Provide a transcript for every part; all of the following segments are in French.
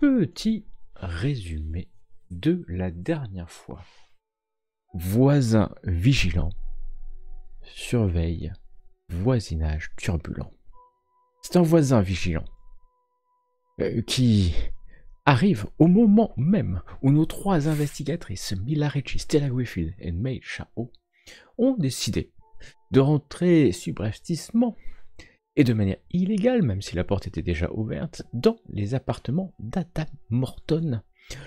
Petit résumé de la dernière fois. Voisin vigilant surveille voisinage turbulent. C'est un voisin vigilant qui arrive au moment même où nos trois investigatrices, Mila Ricci, Stella Griffith et May Chao, ont décidé de rentrer subrepticement et de manière illégale, même si la porte était déjà ouverte, dans les appartements d'Adam Morton,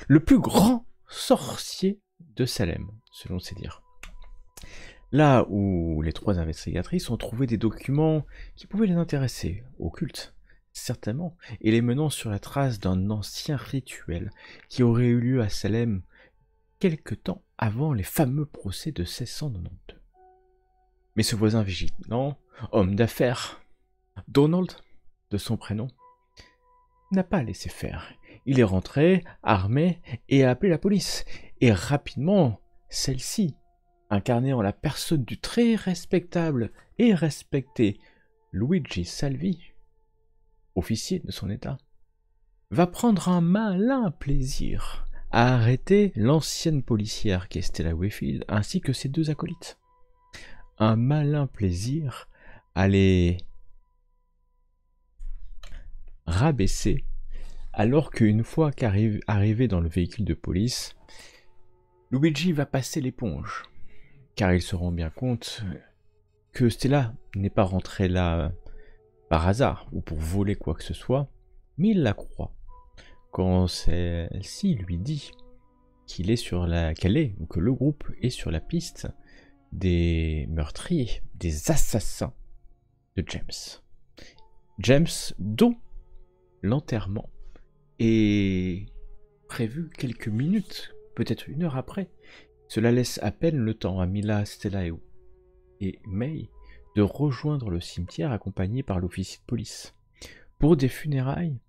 le plus grand sorcier de Salem, selon ses dires. Là où les trois investigatrices ont trouvé des documents qui pouvaient les intéresser, occultes, certainement, et les menant sur la trace d'un ancien rituel qui aurait eu lieu à Salem quelque temps avant les fameux procès de 1692. Mais ce voisin vigilant, homme d'affaires, Donald, de son prénom, n'a pas laissé faire. Il est rentré, armé, et a appelé la police. Et rapidement, celle-ci, incarnée en la personne du très respectable et respecté Luigi Salvi, officier de son état, va prendre un malin plaisir à arrêter l'ancienne policière qui est Stella Griffith ainsi que ses deux acolytes. Un malin plaisir à les rabaisser, alors qu'une fois arrivé dans le véhicule de police, Luigi va passer l'éponge, car il se rend bien compte que Stella n'est pas rentrée là par hasard ou pour voler quoi que ce soit, mais il la croit quand celle-ci lui dit qu'elle est ou que le groupe est sur la piste des meurtriers, des assassins de James. James, dont l'enterrement est prévu quelques minutes, peut-être une heure après. Cela laisse à peine le temps à Mila, Stella et May de rejoindre le cimetière accompagnés par l'officier de police pour des funérailles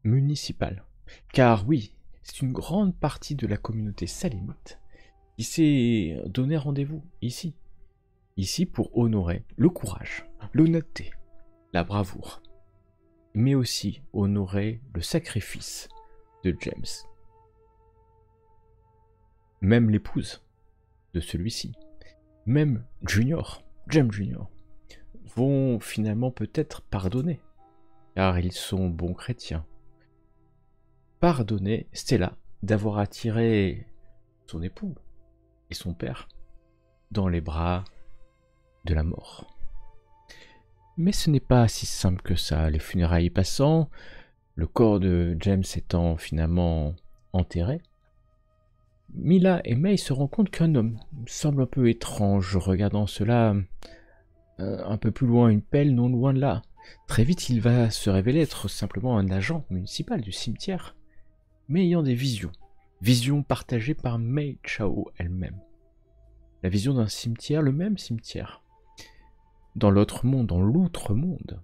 municipales. Car oui, c'est une grande partie de la communauté salémite qui s'est donné rendez-vous ici pour honorer le courage, l'honnêteté, la bravoure, mais aussi honorer le sacrifice de James. Même l'épouse de celui-ci, même James Junior, vont finalement peut-être pardonner, car ils sont bons chrétiens. Pardonner Stella d'avoir attiré son époux et son père dans les bras de la mort. Mais ce n'est pas si simple que ça. Les funérailles passant, le corps de James étant finalement enterré, Mila et May se rendent compte qu'un homme semble un peu étrange, regardant cela un peu plus loin, une pelle non loin de là. Très vite, il va se révéler être simplement un agent municipal du cimetière, mais ayant des visions partagées par May Chao elle-même. La vision d'un cimetière, le même cimetière, dans l'autre monde, dans l'outre-monde,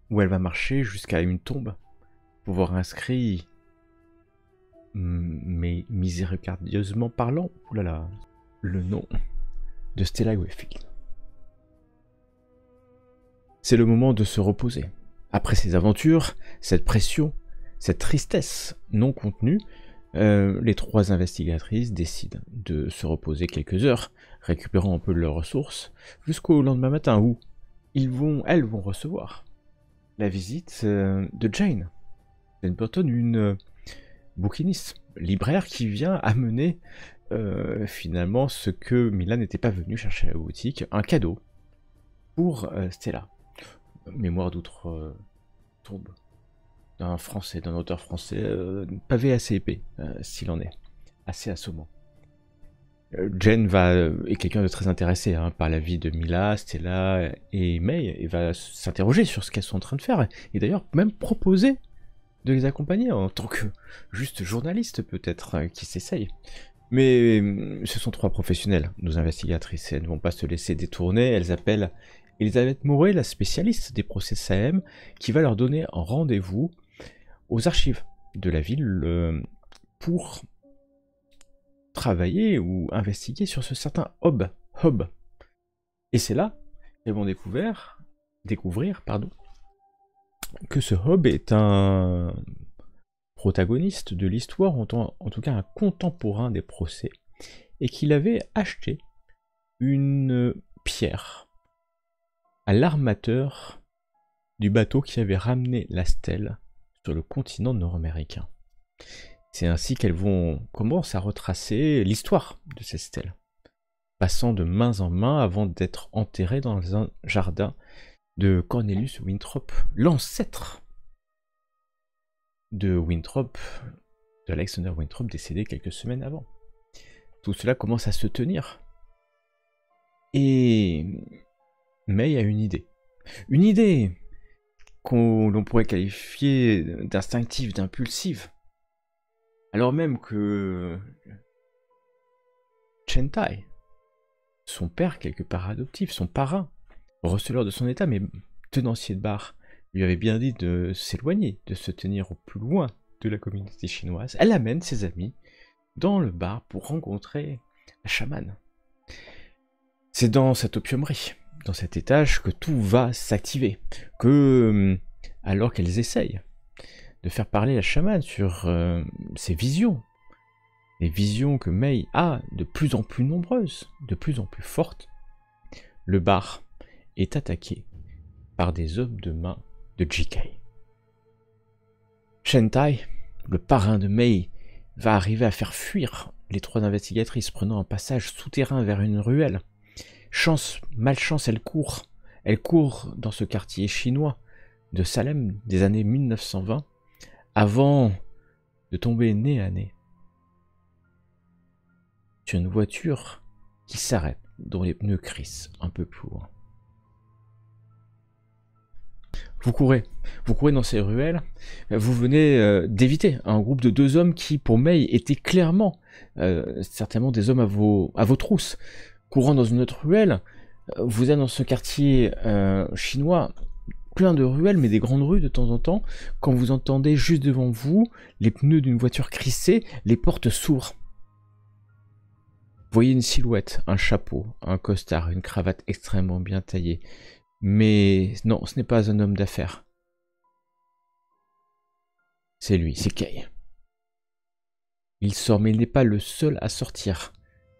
où elle va marcher jusqu'à une tombe pour voir inscrit, mais miséricordieusement parlant, oulala, le nom de Stella Griffith. C'est le moment de se reposer. Après ces aventures, cette pression, cette tristesse non contenue, les trois investigatrices décident de se reposer quelques heures, récupérant un peu de leurs ressources, jusqu'au lendemain matin où elles vont recevoir la visite de Jane Burton, une bouquiniste, libraire qui vient amener finalement ce que Mila n'était pas venue chercher à la boutique, un cadeau pour Stella. Mémoire d'outre-tombe d'un auteur français, pavé assez épais, s'il en est, assez assommant. Jane est quelqu'un de très intéressé par la vie de Mila, Stella et May, et va s'interroger sur ce qu'elles sont en train de faire, et d'ailleurs même proposer de les accompagner en tant que juste journaliste peut-être, qui s'essaye. Mais ce sont trois professionnels, nos investigatrices, elles ne vont pas se laisser détourner, elles appellent Elisabeth Mouret, la spécialiste des procès Salem, qui va leur donner un rendez-vous aux archives de la ville pour travailler ou investiguer sur ce certain Hobb. Et c'est là qu'elles vont découvrir que ce Hob est un protagoniste de l'histoire, en tout cas un contemporain des procès, et qu'il avait acheté une pierre à l'armateur du bateau qui avait ramené la stèle sur le continent nord-américain. C'est ainsi qu'elles commencent à retracer l'histoire de ces stèles, passant de main en main avant d'être enterrées dans un jardin de Cornelius Winthrop, l'ancêtre de Winthrop, de Alexander Winthrop, décédé quelques semaines avant. Tout cela commence à se tenir. Et May a une idée. Une idée l'on pourrait qualifier d'instinctive, d'impulsive. Alors même que Chentai, son père quelque part adoptif, son parrain, receleur de son état, mais tenancier de bar, lui avait bien dit de s'éloigner, de se tenir au plus loin de la communauté chinoise. Elle amène ses amis dans le bar pour rencontrer la chamane. C'est dans cette opiumerie, dans cet étage, que tout va s'activer. Alors qu'elles essayent de faire parler la chamane sur ses visions, les visions que May a de plus en plus nombreuses, de plus en plus fortes, le bar est attaqué par des hommes de main de JK. Chentai, le parrain de May, va arriver à faire fuir les 3 investigatrices, prenant un passage souterrain vers une ruelle. Malchance, elle court dans ce quartier chinois de Salem des années 1920, avant de tomber nez à nez sur une voiture qui s'arrête, dont les pneus crissent un peu plus loin. Vous courez dans ces ruelles, vous venez d'éviter un groupe de 2 hommes qui, pour May, étaient clairement, certainement des hommes à vos trousses. Courant dans une autre ruelle, vous êtes dans ce quartier chinois, plein de ruelles, mais des grandes rues de temps en temps, quand vous entendez juste devant vous les pneus d'une voiture crisser, les portes s'ouvrent. Vous voyez une silhouette, un chapeau, un costard, une cravate extrêmement bien taillée. Mais non, ce n'est pas un homme d'affaires. C'est lui, c'est Kay. Il sort, mais il n'est pas le seul à sortir.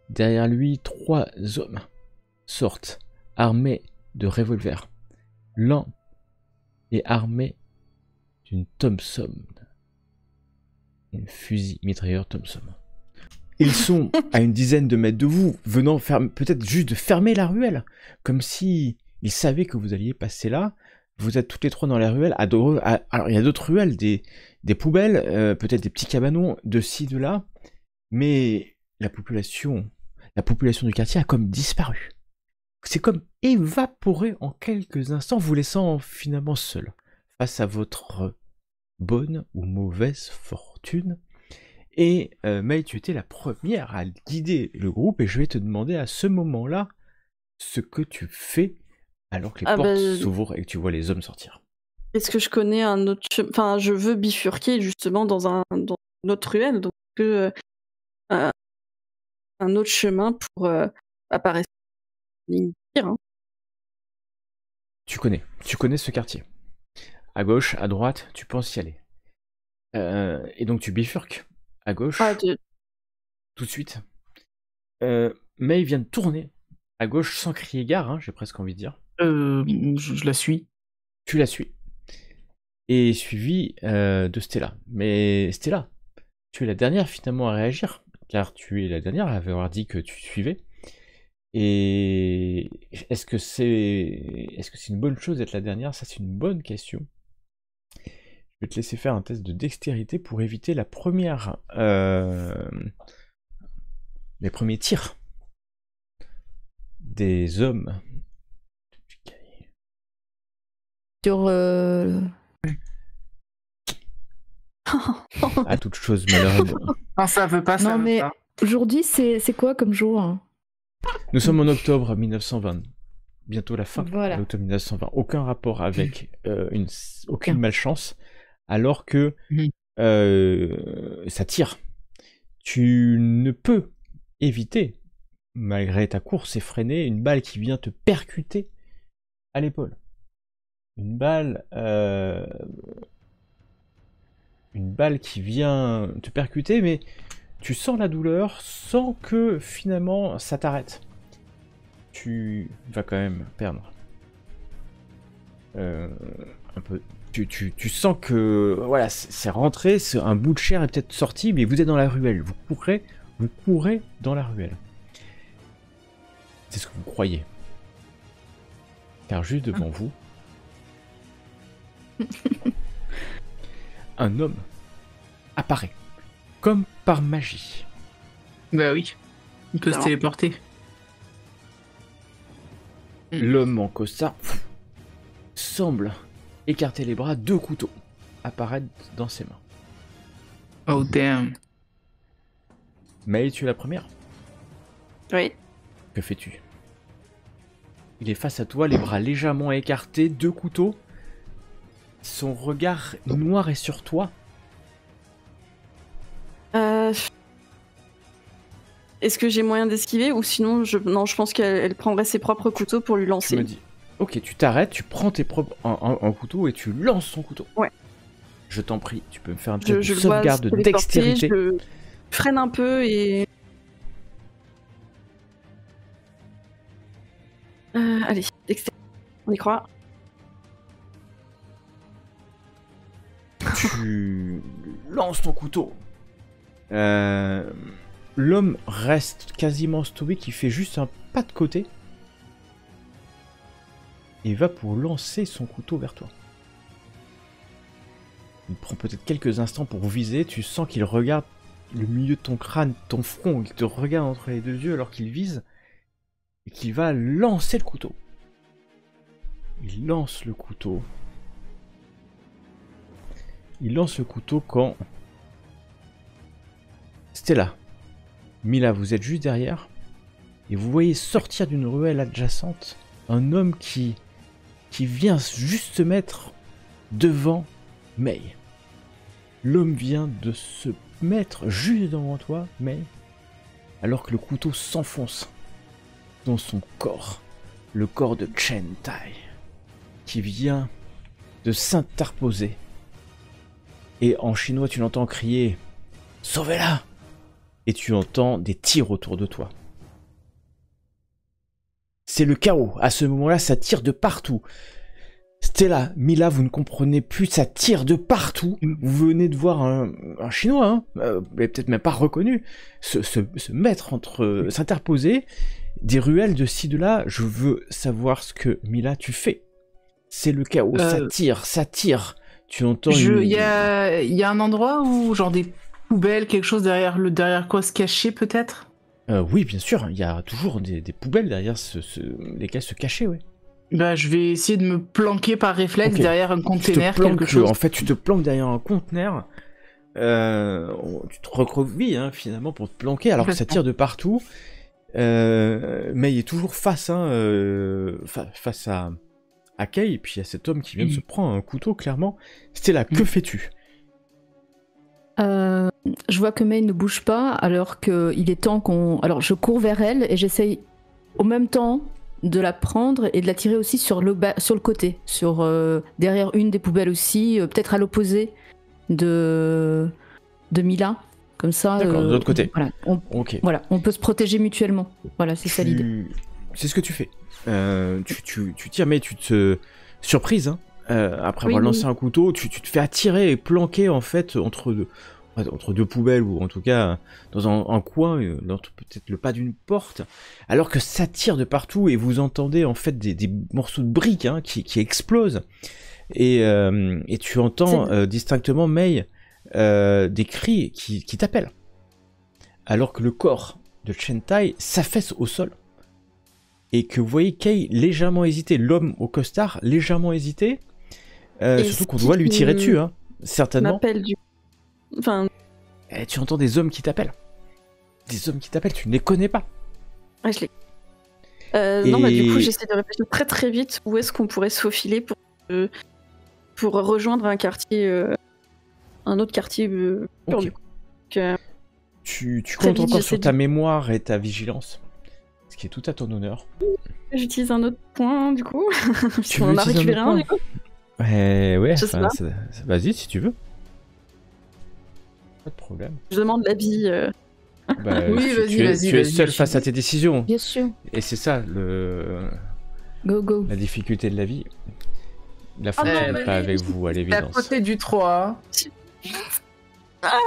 Derrière lui, 3 hommes sortent, armés de revolvers. L'un est armé d'une Thompson, une fusil mitrailleur Thompson. Ils sont à une dizaine de mètres de vous, venant peut-être juste de fermer la ruelle, comme si ils savaient que vous alliez passer là. Vous êtes toutes les 3 dans la ruelle. Alors il y a d'autres ruelles, des poubelles, peut-être des petits cabanons de ci, de là, mais la population du quartier a comme disparu. C'est comme évaporé en quelques instants, vous laissant finalement seul face à votre bonne ou mauvaise fortune. Et May, tu étais la première à guider le groupe, et je vais te demander à ce moment-là ce que tu fais alors que les portes s'ouvrent et que tu vois les hommes sortir. Est-ce que je connais un autre chemin? Enfin, je veux bifurquer justement dans une autre ruelle, donc un autre chemin pour apparaître en ligne de tir, hein. Tu connais ce quartier. À gauche, à droite, tu penses y aller. Et donc tu bifurques à gauche, tout de suite. May vient de tourner à gauche sans crier gare, hein, j'ai presque envie de dire. Je la suis. Tu la suis. Et suivi de Stella. Mais Stella, tu es la dernière finalement à réagir, car tu es la dernière à avoir dit que tu suivais. Et est-ce que c'est une bonne chose d'être la dernière? Ça, c'est une bonne question. Je vais te laisser faire un test de dextérité pour éviter les premiers tirs des hommes. Sur À toute chose malheureuse. Non, ça veut pas, ça non, veut mais pas. aujourd'hui, c'est quoi comme jour, hein? Nous sommes en octobre 1920. Bientôt la fin Voilà. de l'octobre 1920. Aucun rapport avec aucune malchance, alors que ça tire. Tu ne peux éviter, malgré ta course effrénée, une balle qui vient te percuter à l'épaule. une balle qui vient te percuter, mais tu sens la douleur sans que finalement ça t'arrête. Tu vas quand même perdre un peu. Tu sens que voilà, c'est rentré, un bout de chair est peut-être sorti, mais vous êtes dans la ruelle. Vous courez dans la ruelle. C'est ce que vous croyez. Car juste devant vous, un homme apparaît, comme par magie. Bah oui, il peut se téléporter. L'homme en costard semble écarter les bras, 2 couteaux apparaissent dans ses mains. Oh damn. May, tu es la première. Oui. Que fais-tu? Il est face à toi, les bras légèrement écartés, 2 couteaux. Son regard noir est sur toi. Est-ce que j'ai moyen d'esquiver ou sinon non, je pense qu'elle prendrait ses propres couteaux pour lui lancer. Tu me dis, ok, tu t'arrêtes, tu prends tes propres un couteau et tu lances son couteau. Ouais. Je t'en prie, tu peux me faire un test de Je sauvegarde de dextérité. Je freine un peu et... allez, dextérité. On y croit. Tu lances ton couteau. L'homme reste quasiment stoïque, il fait juste un pas de côté. Et va pour lancer son couteau vers toi. Il prend peut-être quelques instants pour viser, tu sens qu'il regarde le milieu de ton crâne, ton front, il te regarde entre les 2 yeux alors qu'il vise, et qu'il va lancer le couteau. Il lance le couteau. Il lance le couteau quand... Stella, Mila, vous êtes juste derrière, et vous voyez sortir d'une ruelle adjacente un homme qui vient juste se mettre devant May. L'homme vient de se mettre juste devant toi, May, alors que le couteau s'enfonce dans son corps, le corps de Chen Tai, qui vient de s'interposer. Et en chinois, tu l'entends crier « Sauvez-la !» Et tu entends des tirs autour de toi. C'est le chaos. À ce moment-là, ça tire de partout. Stella, Mila, vous ne comprenez plus, ça tire de partout. Vous venez de voir un chinois, hein, mais peut-être même pas reconnu, se mettre s'interposer. Des ruelles de ci, de là. Je veux savoir ce que, Mila, tu fais. C'est le chaos, ça tire. Tu entends Il y a un endroit où, genre des poubelles, quelque chose derrière quoi se cacher peut-être? Oui, bien sûr, il y a toujours des poubelles derrière lesquelles se cacher, ouais. Bah, je vais essayer de me planquer par réflexe derrière un container, quelque chose. En fait, tu te planques derrière un conteneur. Tu te recroquevilles, hein, finalement, pour te planquer, alors que ça tire de partout. Mais il est toujours face à Kay, et puis il y a cet homme qui vient de se prendre un couteau, clairement. Stella, que fais-tu? Je vois que May ne bouge pas, alors qu'il est temps qu'on... Alors, je cours vers elle et j'essaye au même temps de la prendre et de la tirer aussi sur le côté, derrière une des poubelles aussi, peut-être à l'opposé de Mila, comme ça. D'accord, de l'autre côté. Voilà, Ok. Voilà, on peut se protéger mutuellement. Voilà, c'est ça l'idée. C'est ce que tu fais. Tu tires, mais tu te surprises, hein. Après avoir lancé un couteau, tu te fais attirer et planquer en fait entre deux poubelles, ou en tout cas dans un coin, peut-être le pas d'une porte, alors que ça tire de partout et vous entendez en fait des morceaux de briques, hein, qui explosent, et tu entends distinctement, May, des cris qui t'appellent, alors que le corps de Chen Tai s'affaisse au sol et que vous voyez Kay légèrement hésiter, l'homme au costard légèrement hésiter, surtout qu'on doit lui tirer dessus, hein, certainement. Et tu entends des hommes qui t'appellent. Des hommes qui t'appellent, tu ne les connais pas. Ouais, je l'ai. Non, du coup, j'essaie de réfléchir très très vite où est-ce qu'on pourrait se faufiler pour rejoindre un quartier, un autre quartier pur, du coup. Tu comptes encore sur ta mémoire et ta vigilance, ce qui est tout à ton honneur. J'utilise un autre point, du coup. Tu on en a récupéré un, du coup. Ouais, Je sais enfin, pas. vas-y si tu veux. Pas de problème. Je demande l'avis. Bah, Oui, tu es vas-y, seul je face à suis- tes décisions. Bien sûr. Et c'est ça Go, go. la difficulté de la vie. La Oh fortune non, n'est mais pas avec vous à T'es à l'évidence. côté du 3. Ah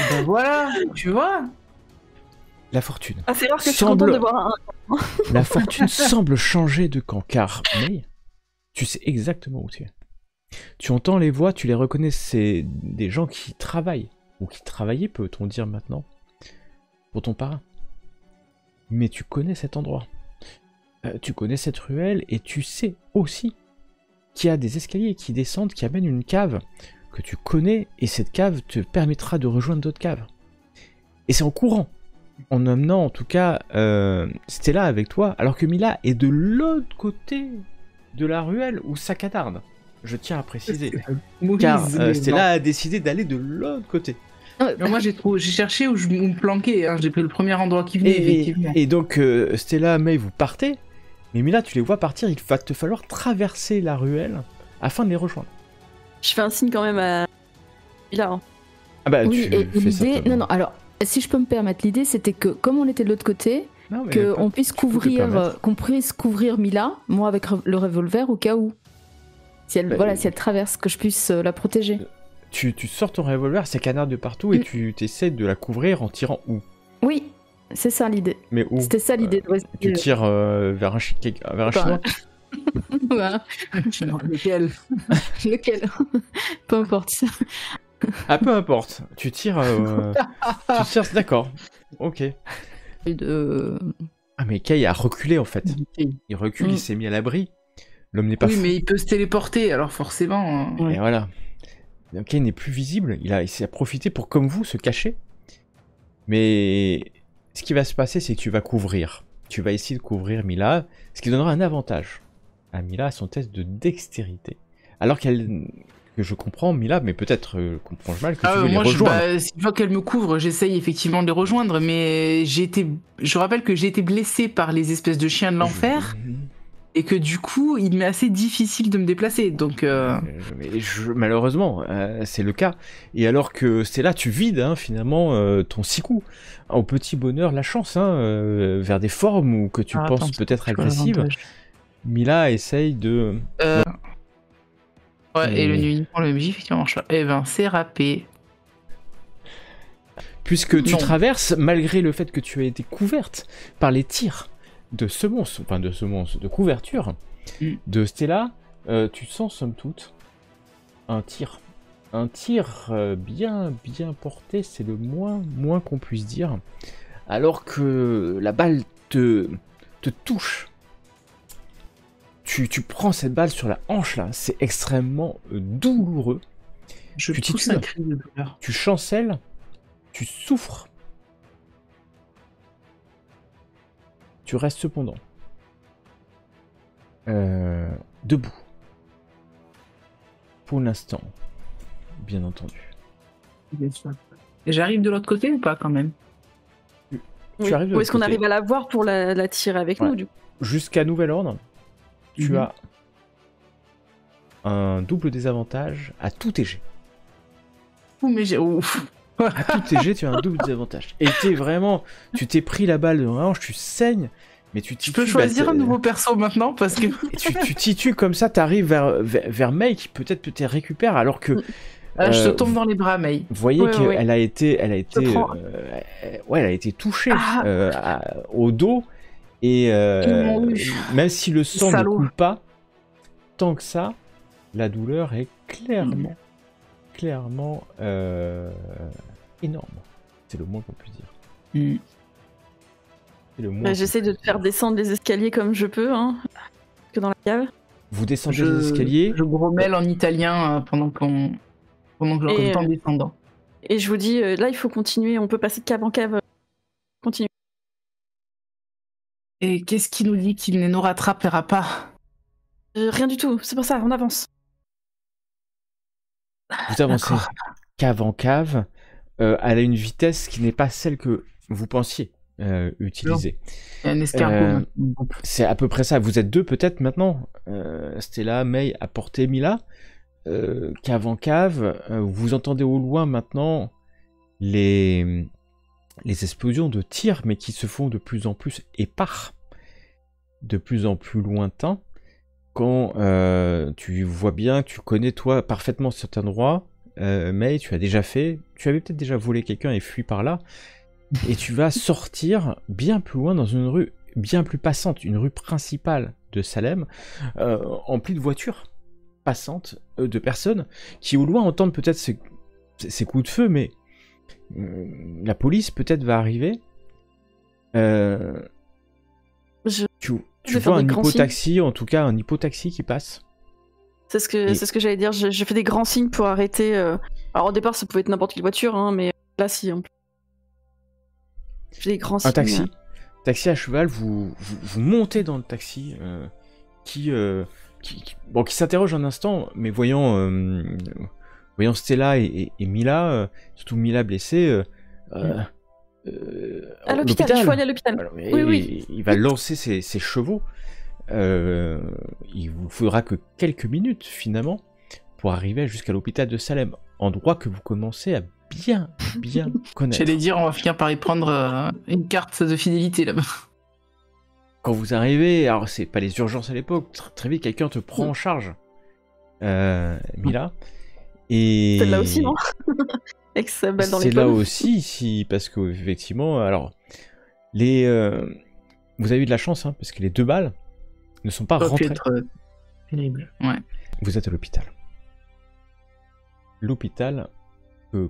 Ben voilà, tu vois. La fortune. Ah, c'est rare que je suis Semble- contente de voir un. La fortune semble changer de camp, car May, tu sais exactement où tu es. Tu entends les voix, tu les reconnais, c'est des gens qui travaillent, ou qui travaillaient, peut-on dire maintenant, pour ton parrain. Mais tu connais cet endroit. Tu connais cette ruelle, et tu sais aussi qu'il y a des escaliers qui descendent, qui amènent une cave que tu connais, et cette cave te permettra de rejoindre d'autres caves. Et c'est en courant, en amenant en tout cas Stella avec toi, alors que Mila est de l'autre côté de la ruelle où ça catarde. Je tiens à préciser. Car Stella a décidé d'aller de l'autre côté. Mais moi, j'ai cherché où me planquer. Hein. J'ai pris le premier endroit qui venait, effectivement. Et donc, Stella, May, vous partez. Mais Mila, tu les vois partir. Il va te falloir traverser la ruelle afin de les rejoindre. Je fais un signe quand même à. Là, hein. Ah bah, Oui, tu et fais ça. l'idée. Non, non, alors, si je peux me permettre, l'idée c'était que, comme on était de l'autre côté, Non, mais qu'on puisse tu peux te permettre. qu'on puisse couvrir Mila, moi avec le revolver au cas où. Si elle, Bah, voilà, si elle traverse, que je puisse la protéger. Tu sors ton revolver, c'est canard de partout, et Mm. tu essaies de la couvrir en tirant où? Oui, c'est ça l'idée. Mais où? C'était ça l'idée. Tu tires vers un chinois? Voilà. Lequel? Lequel Peu importe. Ah, peu importe. Tu tires. D'accord. Ok. Ah, mais Kay a reculé en fait. Il recule, il s'est mis à l'abri. L'homme n'est pas Oui, fou. mais il peut se téléporter, alors forcément. Et voilà. Donc, Kay n'est plus visible. Il s'est profité pour, comme vous, se cacher. Mais ce qui va se passer, c'est que tu vas couvrir. Tu vas essayer de couvrir Mila, ce qui donnera un avantage à Mila à son test de dextérité. Alors qu'elle. Que je comprends, Mila, mais peut-être comprends-je mal que tu veux les rejoindre. Si je vois qu'elle me couvre, j'essaye effectivement de les rejoindre, mais je rappelle que j'ai été blessé par les espèces de chiens de l'enfer, et que du coup, il m'est assez difficile de me déplacer, donc... Malheureusement, c'est le cas. Et alors que c'est là, tu vides hein, finalement ton siku. Au petit bonheur, la chance, hein, vers des formes où que tu penses peut-être agressives. Mila essaye de... Ouais, et le uniquement le MJ, effectivement, marche pas. Eh ben, c'est râpé. Puisque tu Non. traverses, malgré le fait que tu as été couverte par les tirs de semonce, enfin de semonce, de couverture de Stella, tu sens somme toute un tir. Un tir bien porté, c'est le moins qu'on puisse dire. Alors que la balle te touche. Tu prends cette balle sur la hanche là, c'est extrêmement douloureux. Je Tu pousse titules. un cri de douleur. Tu chancelles, tu souffres. Tu restes cependant debout. Pour l'instant, bien entendu. Bien sûr. Et j'arrive de l'autre côté ou pas, quand même? Tu arrives de Où est-ce qu'on l'autre côté. arrive à la voir pour la tirer avec Ouais. nous, du coup? Jusqu'à nouvel ordre, tu Mhm. as un double désavantage à tout tes jets. Ouh, mais j'ai... Ouf. À tout tes jets, tu as un double désavantage. Et tu t'es pris la balle dans la hanche, tu saignes, mais tu Je peux titues, choisir un nouveau perso maintenant, parce que... Et tu titues comme ça, t'arrives vers May qui peut-être te récupère alors que je te tombe dans les bras, May. vous voyez Ouais, qu'elle ouais. a été, prends. elle a été touchée Ah. au dos et Ils m'ont eu. même si le sang ne Salaud. coule pas tant que ça, la douleur est clairement énorme. C'est le moins qu'on puisse dire. C'est le moins. J'essaie de te faire descendre les escaliers comme je peux, hein. Que dans la cave. Vous descendez les escaliers. Je grommelle en italien pendant que je Et, reste en descendant. Et je vous dis, là, il faut continuer, on peut passer de cave en cave. Continue. Et qu'est-ce qui nous dit qu'il ne nous rattrapera pas? Rien du tout, c'est pour ça, on avance. Vous avancez D'accord. cave en cave à une vitesse qui n'est pas celle que vous pensiez. utilisé. Il y a un escargot. C'est à peu près ça. Vous êtes deux peut-être maintenant. Stella, May a porté Mila. Cave en cave. Vous entendez au loin maintenant les explosions de tirs, mais qui se font de plus en plus épars, de plus en plus lointains. Quand tu vois bien, tu connais toi parfaitement cet endroit, mais tu avais peut-être déjà volé quelqu'un et fui par là, et tu vas sortir bien plus loin dans une rue bien plus passante, une rue principale de Salem, emplie de voitures passantes, de personnes qui au loin entendent peut-être ces coups de feu, mais la police peut-être va arriver. Tu vois un hippotaxi, en tout cas un hippotaxi qui passe. C'est ce que j'allais dire. J'ai fait des grands signes pour arrêter. Alors au départ, ça pouvait être n'importe quelle voiture, hein, mais là, si. En plus. J'ai fait des grands signes. Un taxi. Taxi à cheval. Vous montez dans le taxi qui s'interroge un instant, mais voyant Stella et Mila, surtout Mila blessée. À l'hôpital, il faut aller à l'hôpital. Alors, oui. Il va lancer ses chevaux. Il vous faudra que quelques minutes finalement pour arriver jusqu'à l'hôpital de Salem, endroit que vous commencez à bien connaître. J'allais dire, on va finir par y prendre une carte de fidélité là-bas. Quand vous arrivez, alors c'est pas les urgences à l'époque, très vite quelqu'un te prend en charge, Mila. Et celle-là aussi, non? Avec sa balle dans les c'est là pommes. aussi, si, parce que effectivement, alors vous avez eu de la chance, hein, parce que les 2 balles ne sont pas rentrées. Ça peut être terrible. Ouais. Vous êtes à l'hôpital. L'hôpital,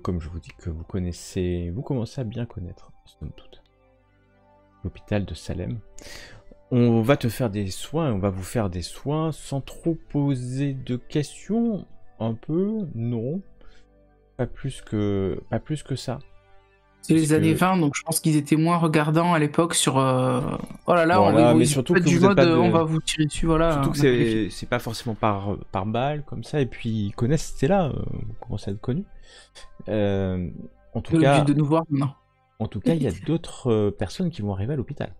comme je vous dis, que vous commencez à bien connaître, somme toute. L'hôpital de Salem. On va te faire des soins, on va vous faire des soins sans trop poser de questions. Un peu, non. Pas plus que ça. C'est les années 20, donc je pense qu'ils étaient moins regardants à l'époque sur... Oh là là, voilà, on mais surtout que du vous mode, êtes pas on va vous tirer dessus, voilà. Surtout que c'est pas forcément par balle, comme ça, et puis ils connaissent Stella, vous commencez à être connu. En tout cas, de nous voir, non. En tout cas, il y a d'autres personnes qui vont arriver à l'hôpital.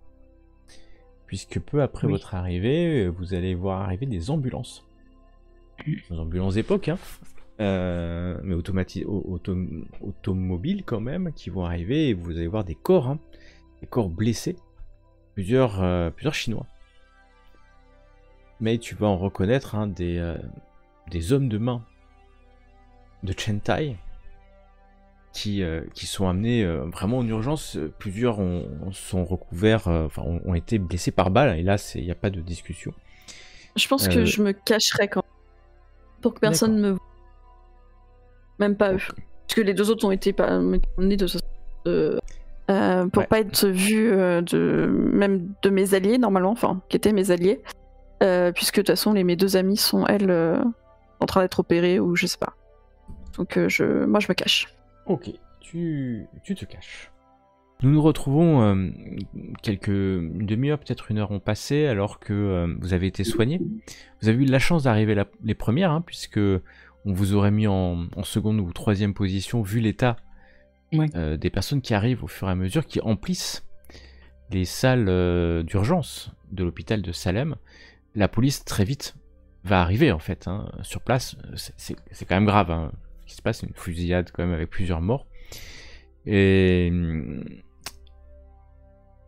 Puisque peu après votre arrivée, vous allez voir arriver des ambulances. Des ambulances d'époque, hein. Mais automobiles quand même, qui vont arriver, et vous allez voir des corps, hein, des corps blessés, plusieurs Chinois. Mais tu vas en reconnaître, hein, des hommes de main de Chentai qui sont amenés vraiment en urgence. Plusieurs sont recouverts, ont été blessés par balle, et là il n'y a pas de discussion. Je pense que je me cacherai quand même, pour que personne me voie. Même pas eux. Parce que les 2 autres ont été emmenés de pour pas être vus même de mes alliés normalement, enfin qui étaient mes alliés, puisque de toute façon mes 2 amies sont elles en train d'être opérées ou je sais pas. Donc moi je me cache. Ok, tu te caches. Nous nous retrouvons une demi-heure, peut-être 1 heure ont passé, alors que vous avez été soignés. Vous avez eu la chance d'arriver les premières, hein, puisque on vous aurait mis en seconde ou 3e position, vu l'état des personnes qui arrivent au fur et à mesure, qui emplissent les salles d'urgence de l'hôpital de Salem. La police, très vite, va arriver, en fait, hein, sur place. C'est quand même grave, hein, ce qui se passe, une fusillade quand même avec plusieurs morts. Et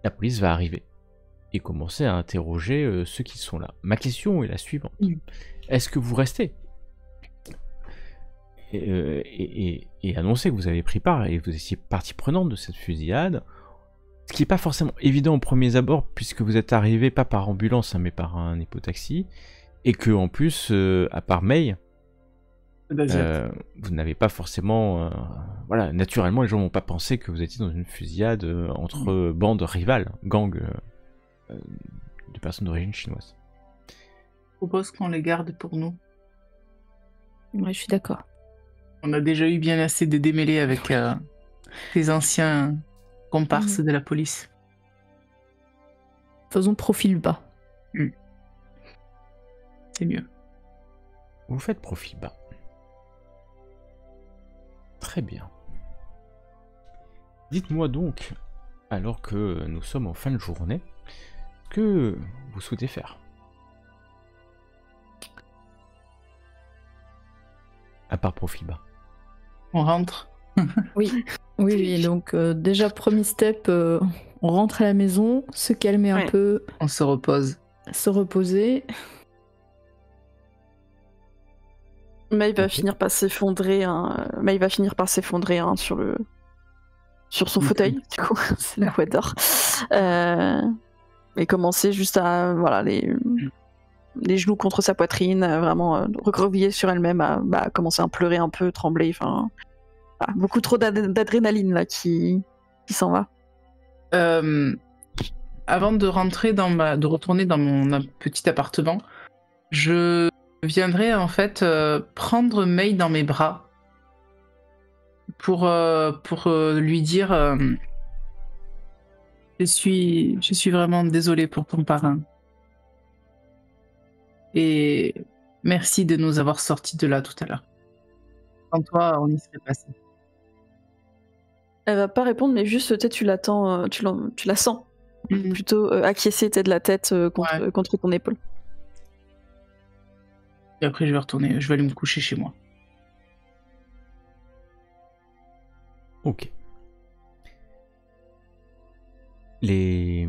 la police va arriver et commencer à interroger ceux qui sont là. Ma question est la suivante. Est-ce que vous restez et annoncer que vous avez pris part et que vous étiez partie prenante de cette fusillade, ce qui n'est pas forcément évident au premier abord, puisque vous êtes arrivé pas par ambulance, hein, mais par un hippotaxi, et que en plus, à part May, vous n'avez pas forcément... voilà, naturellement, les gens vont pas penser que vous étiez dans une fusillade entre bandes rivales, gangs de personnes d'origine chinoise. Je propose qu'on les garde pour nous. Ouais, je suis d'accord. On a déjà eu bien assez de démêlés avec les anciens comparses de la police. Faisons profil bas. C'est mieux. Vous faites profil bas. Très bien. Dites-moi donc, alors que nous sommes en fin de journée. Que vous souhaitez faire? À part profil bas. On rentre. Oui, donc déjà, premier step, on rentre à la maison, se calmer un Ouais. peu, On se repose. se reposer. Mais il va Ok. finir par s'effondrer. Sur son Mhm. fauteuil, du coup, c'est la voix d'or. Et commencer juste à les genoux contre sa poitrine, vraiment recroqueviller sur elle-même, à commencer à pleurer un peu, trembler. Enfin, voilà, beaucoup trop d'adrénaline là qui s'en va. Avant de retourner dans mon petit appartement, je viendrai en fait prendre May dans mes bras pour lui dire je suis vraiment désolée pour ton parrain. Et merci de nous avoir sortis de là tout à l'heure. Sans toi, on y serait passé. Elle va pas répondre, mais juste peut-être tu l'attends, tu la sens plutôt acquiescer de la tête contre ton épaule. Et après, je vais aller me coucher chez moi. Ok. La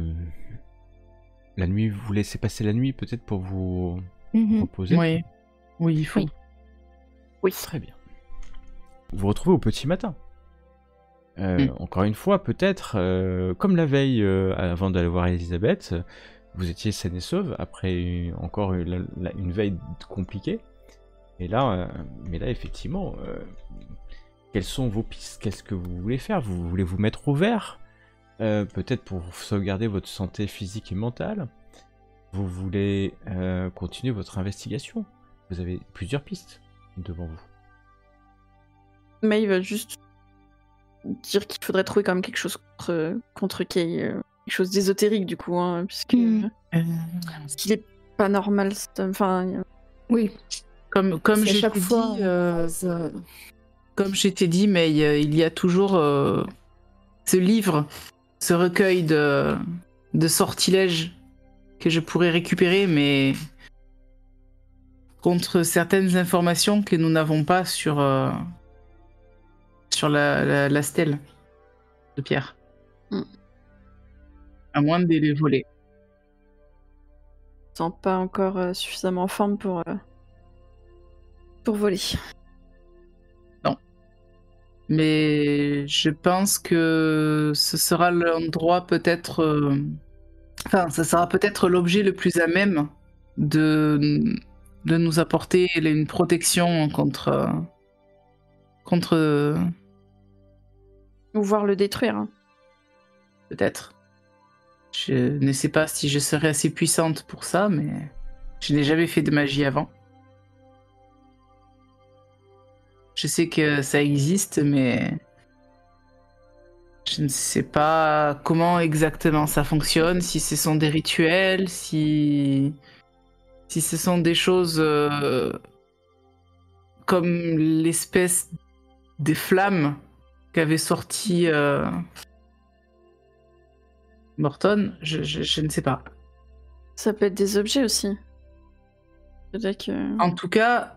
nuit, vous laissez passer la nuit peut-être pour vous reposer? Oui, il faut. Oui. Très bien. Vous vous retrouvez au petit matin. Encore une fois, peut-être, comme la veille, avant d'aller voir Elisabeth, vous étiez saine et sauve après encore une veille compliquée. Mais là, effectivement, quelles sont vos pistes? Qu'est-ce que vous voulez faire? Vous voulez vous mettre au vert? Peut-être pour sauvegarder votre santé physique et mentale? Vous voulez continuer votre investigation? Vous avez plusieurs pistes devant vous. Mais il va juste dire qu'il faudrait trouver quand même quelque chose contre Kay, quelque chose d'ésotérique du coup, hein, puisque qu'il est pas normal. Enfin, Oui. Comme Si à je chaque t'ai fois, dit, comme je t'ai dit, mais il y a toujours ce livre, ce recueil de sortilèges que je pourrais récupérer, mais contre certaines informations que nous n'avons pas sur la stèle de pierre. À moins de les voler. ils sont pas encore suffisamment en forme pour voler. Mais je pense que ce sera l'endroit peut-être... Enfin, ça sera peut-être l'objet le plus à même de nous apporter une protection contre... Ou voir le détruire. Hein. Peut-être. Je ne sais pas si je serai assez puissante pour ça, mais je n'ai jamais fait de magie avant. Je sais que ça existe, mais je ne sais pas comment exactement ça fonctionne, si ce sont des rituels, si ce sont des choses comme l'espèce des flammes qu'avait sorti Morton, je ne sais pas. Ça peut être des objets aussi. Peut-être que... En tout cas,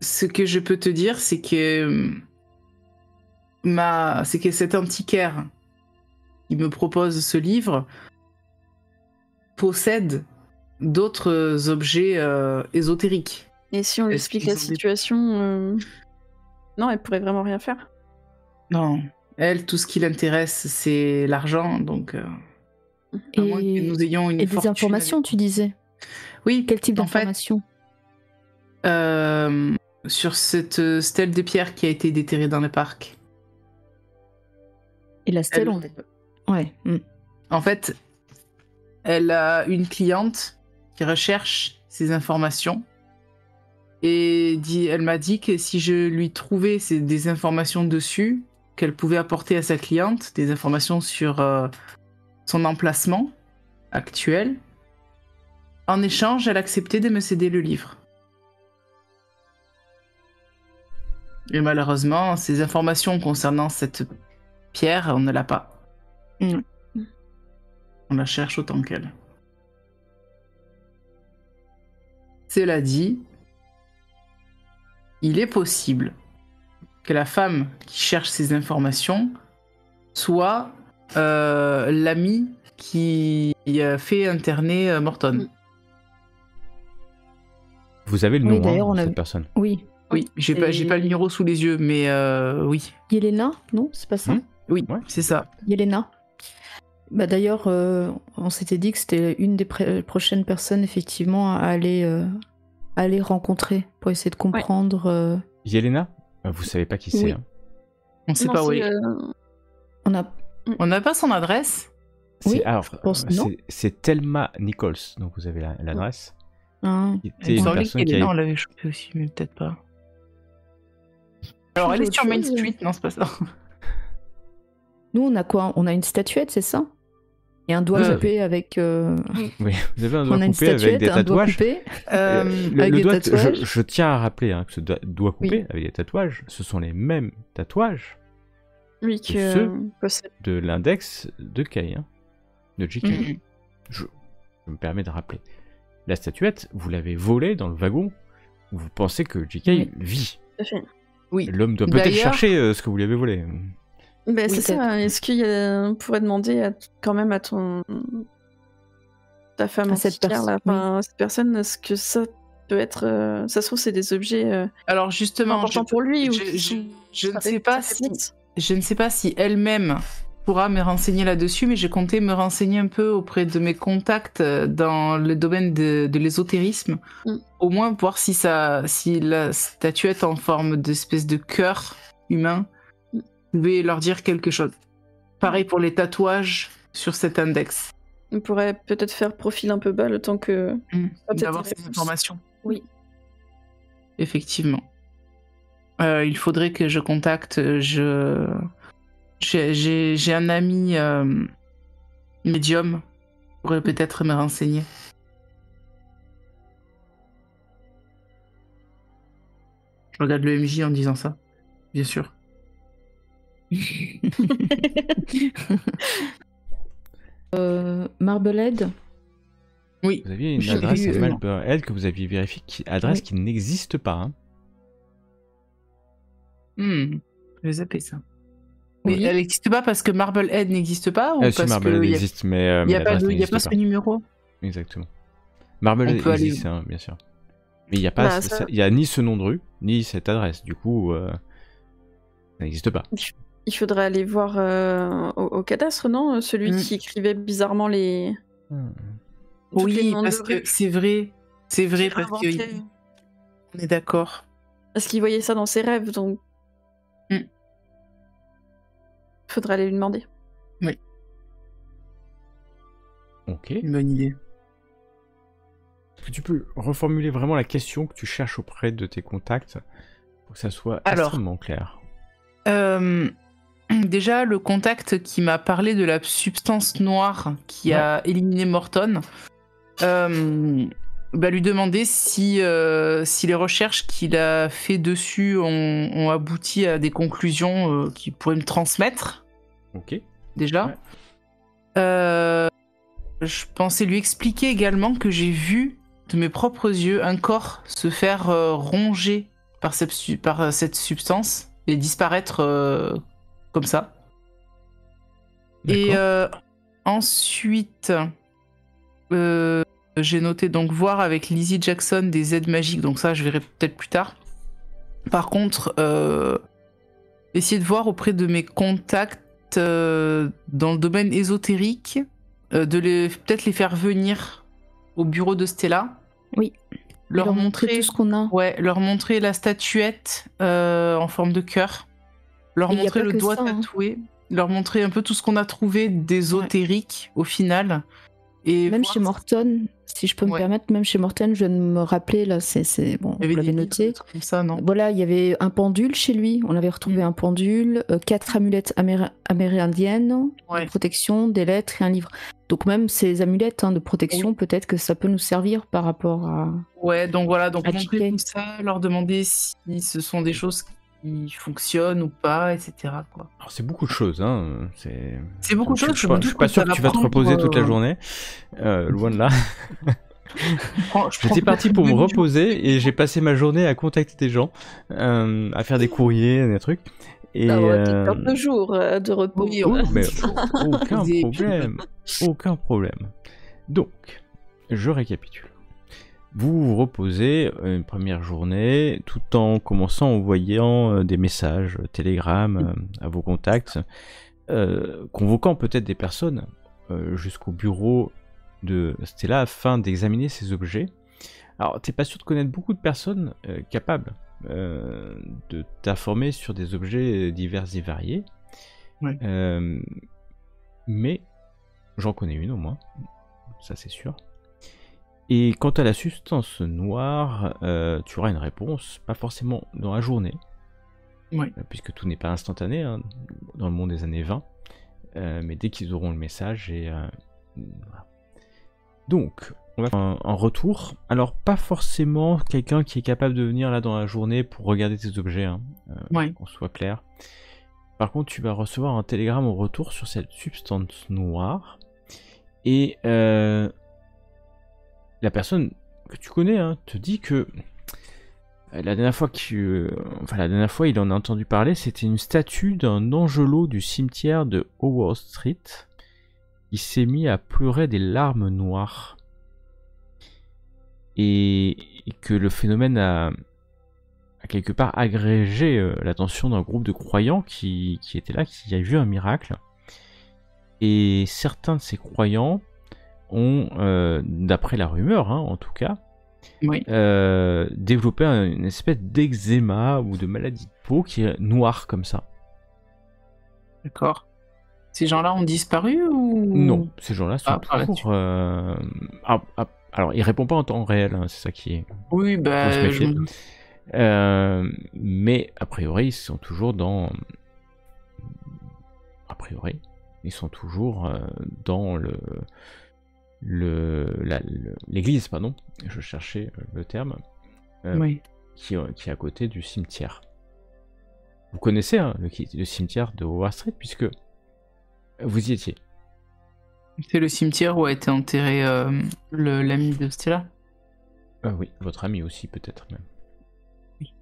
ce que je peux te dire, c'est que cet antiquaire qui me propose ce livre possède d'autres objets ésotériques. Et si on lui explique la situation, non, elle pourrait vraiment rien faire. Non, elle, tout ce qui l'intéresse, c'est l'argent, donc à moins que nous ayons une et fortune des informations, tu disais. Oui, Quel type en fait, d'informations? sur cette stèle de pierre qui a été déterrée dans le parc. Et la stèle, Ouais. En fait, elle a une cliente qui recherche ces informations et elle m'a dit que si je lui trouvais des informations dessus qu'elle pouvait apporter à sa cliente, des informations sur son emplacement actuel, en échange, elle acceptait de me céder le livre. Et malheureusement, ces informations concernant cette pierre, on ne l'a pas. Mm. On la cherche autant qu'elle. Cela dit, il est possible que la femme qui cherche ces informations soit l'amie qui a fait interner Morton. Vous avez le Oui, nom d'ailleurs, de on a- cette personne. Oui. Oui, j'ai pas le numéro sous les yeux, mais oui. Yelena? Non, c'est pas ça. Oui, Ouais. c'est ça. Yelena. Bah d'ailleurs, on s'était dit que c'était une des prochaines personnes effectivement à aller rencontrer pour essayer de comprendre. Yelena, vous savez pas qui c'est. Oui. Hein. On sait Non, pas, c'est, oui. On a. On n'a pas son adresse. Oui, Alors, pense- non. c'est Thelma Nichols, donc vous avez l'adresse. Hein. Qui était Il me une semblait personne qui qu'Elena, a... on l'avait chopé aussi, mais peut-être pas. Alors, elle est sur Main Street, non, c'est pas ça. Nous, on a quoi? On a une statuette, c'est ça? Et un doigt Vous coupé avec. Oui, vous avez un On doigt a une coupé avec statuette, des un doigt tatouages. coupé. Le des doigt, tatouages. je tiens à rappeler que ce doigt coupé Oui. avec des tatouages, ce sont les mêmes tatouages oui, ceux que possède. de l'index de Kay, hein, de JK. Mhm. Je me permets de rappeler. La statuette, vous l'avez volée dans le wagon où vous pensez que JK Oui. vit. Tout à fait. Oui. L'homme doit peut-être D'ailleurs- chercher ce que vous lui avez volé. Ben, Oui, c'est peut-être. ça. Est-ce on pourrait demander quand même à ta femme À cette antiquaire, là, personne, enfin, cette personne, est-ce que ça peut être. Ça se trouve, c'est des objets Alors, justement, importants pour lui ou je- qui je- sont je ne très- sais pas très si- petites. je ne sais pas si elle-même pourra me renseigner là-dessus, mais j'ai compté me renseigner un peu auprès de mes contacts dans le domaine de l'ésotérisme, au moins voir si la statuette en forme d'espèce de cœur humain pouvait leur dire quelque chose. Pareil pour les tatouages sur cet index. On pourrait peut-être faire profil un peu bas le temps que. D'avoir Peut-être ces informations. Oui. Effectivement. Il faudrait que je contacte. J'ai un ami médium qui pourrait peut-être me renseigner. Je regarde le MJ en disant ça, bien sûr. Marblehead. Oui. Vous aviez une J'ai adresse vu, à non. Marblehead que vous aviez vérifiée, adresse Oui. qui n'existe pas. Hein. Je vais zapper ça. Mais Oui. elle n'existe pas parce que Marblehead n'existe pas ou Si parce Marblehead que existe, mais il n'y a pas l'adresse de, y a n'existe pas ce numéro. Exactement. Marblehead On peut aller- existe, hein, bien sûr. Mais il n'y a pas, Bah, ça- il y a ni ce nom de rue, ni cette adresse. Du coup, ça n'existe pas. Il faudrait aller voir au cadastre, non? Celui qui écrivait bizarrement les. tous les Oui, noms de parce rue. que c'est vrai. C'est vrai Qui parce que inventait. on est d'accord. Parce qu'il voyait ça dans ses rêves, donc. Mm. Faudrait aller lui demander. Ok. Une bonne idée. Est-ce que tu peux reformuler vraiment la question que tu cherches auprès de tes contacts pour que ça soit Alors. extrêmement clair? Déjà, le contact qui m'a parlé de la substance noire qui a éliminé Morton, lui demander si les recherches qu'il a fait dessus ont abouti à des conclusions qu'il pourrait me transmettre, Ok. déjà. Ouais. Je pensais lui expliquer également que j'ai vu de mes propres yeux un corps se faire ronger par cette substance et disparaître comme ça. Et ensuite, j'ai noté donc voir avec Lizzie Jackson des aides magiques, donc ça je verrai peut-être plus tard. Par contre, essayer de voir auprès de mes contacts dans le domaine ésotérique, peut-être les faire venir au bureau de Stella. Oui. Leur montrer tout ce qu'on a. Ouais, leur montrer la statuette en forme de cœur. Leur Et y a montrer pas le que doigt ça, hein. tatoué. Leur montrer un peu tout ce qu'on a trouvé d'ésotérique au final. Et Même voir chez Morton, si je peux me Ouais. permettre, même chez Morton, je viens de me rappeler, là, c'est bon, il y avait vous l'avez des livres, noté. des trucs comme ça, non? Voilà, il y avait un pendule chez lui. On avait retrouvé un pendule, 4 amulettes amérindiennes Ouais. de protection, des lettres et un livre. Donc même ces amulettes de protection, peut-être que ça peut nous servir par rapport à... Ouais, donc voilà, donc À montrer checker. tout ça, leur demander si ce sont des choses il fonctionne ou pas, etc. quoi. Alors, c'est beaucoup de choses, hein. C'est beaucoup de choses. Je suis pas sûr que tu vas te reposer toute la journée. Loin de là. J'étais parti pour me reposer et j'ai passé ma journée à contacter des gens, à faire des courriers, des trucs. Et Peut-être 2 jours de repos. Oui, mais aucun problème. Donc, je récapitule. Vous vous reposez une première journée tout en commençant en envoyant des messages Telegram à vos contacts, convoquant peut-être des personnes jusqu'au bureau de Stella afin d'examiner ces objets. Alors, t'es pas sûr de connaître beaucoup de personnes capables de t'informer sur des objets divers et variés. Oui. Mais j'en connais une au moins, ça c'est sûr. Et quant à la substance noire, tu auras une réponse, pas forcément dans la journée, puisque tout n'est pas instantané hein, dans le monde des années 20, mais dès qu'ils auront le message. Voilà. Donc, on va faire un retour. Alors, pas forcément quelqu'un qui est capable de venir là dans la journée pour regarder tes objets, hein, qu'on soit clair. Par contre, tu vas recevoir un télégramme au retour sur cette substance noire. Et la personne que tu connais hein, te dit que la dernière fois il en a entendu parler, c'était une statue d'un angelot du cimetière de Howard Street qui s'est mis à pleurer des larmes noires. Et que le phénomène a quelque part agrégé l'attention d'un groupe de croyants qui étaient là, qui a vu un miracle. Et certains de ces croyants ont, d'après la rumeur, hein, en tout cas, développé une espèce d'eczéma ou de maladie de peau qui est noire comme ça. D'accord. Ces gens-là ont disparu ou... Non, ces gens-là sont toujours... alors, il répond pas en temps réel, hein, c'est ça qui est... Oui, bah... mais, a priori, ils sont toujours dans... A priori, ils sont toujours dans l'église, pardon, je cherchais le terme, qui est à côté du cimetière. Vous connaissez hein, le cimetière de Howard Street, puisque vous y étiez. C'est le cimetière où a été enterré l'ami de Stella. Oui, votre ami aussi, peut-être même. Oui.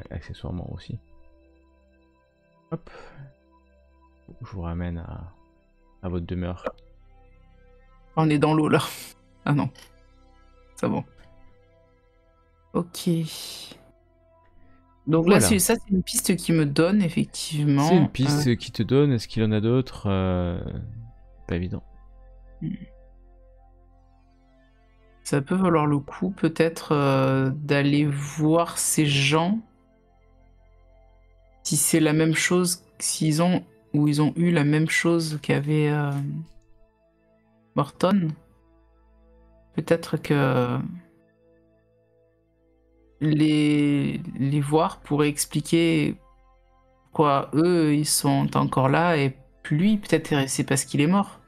Accessoirement aussi. Hop. Je vous ramène à votre demeure. On est dans l'eau là. Ah non. C'est bon. Ok. Donc voilà. Là, ça c'est une piste qui me donne effectivement. C'est une piste qui te donne. Est-ce qu'il y en a d'autres Pas évident. Ça peut valoir le coup peut-être d'aller voir ces gens. Si c'est la même chose, s'ils ont ou ils ont eu la même chose qu'avait Morton. Peut-être que les voir pourrait expliquer pourquoi eux ils sont encore là et plus lui, peut-être c'est parce qu'il est mort.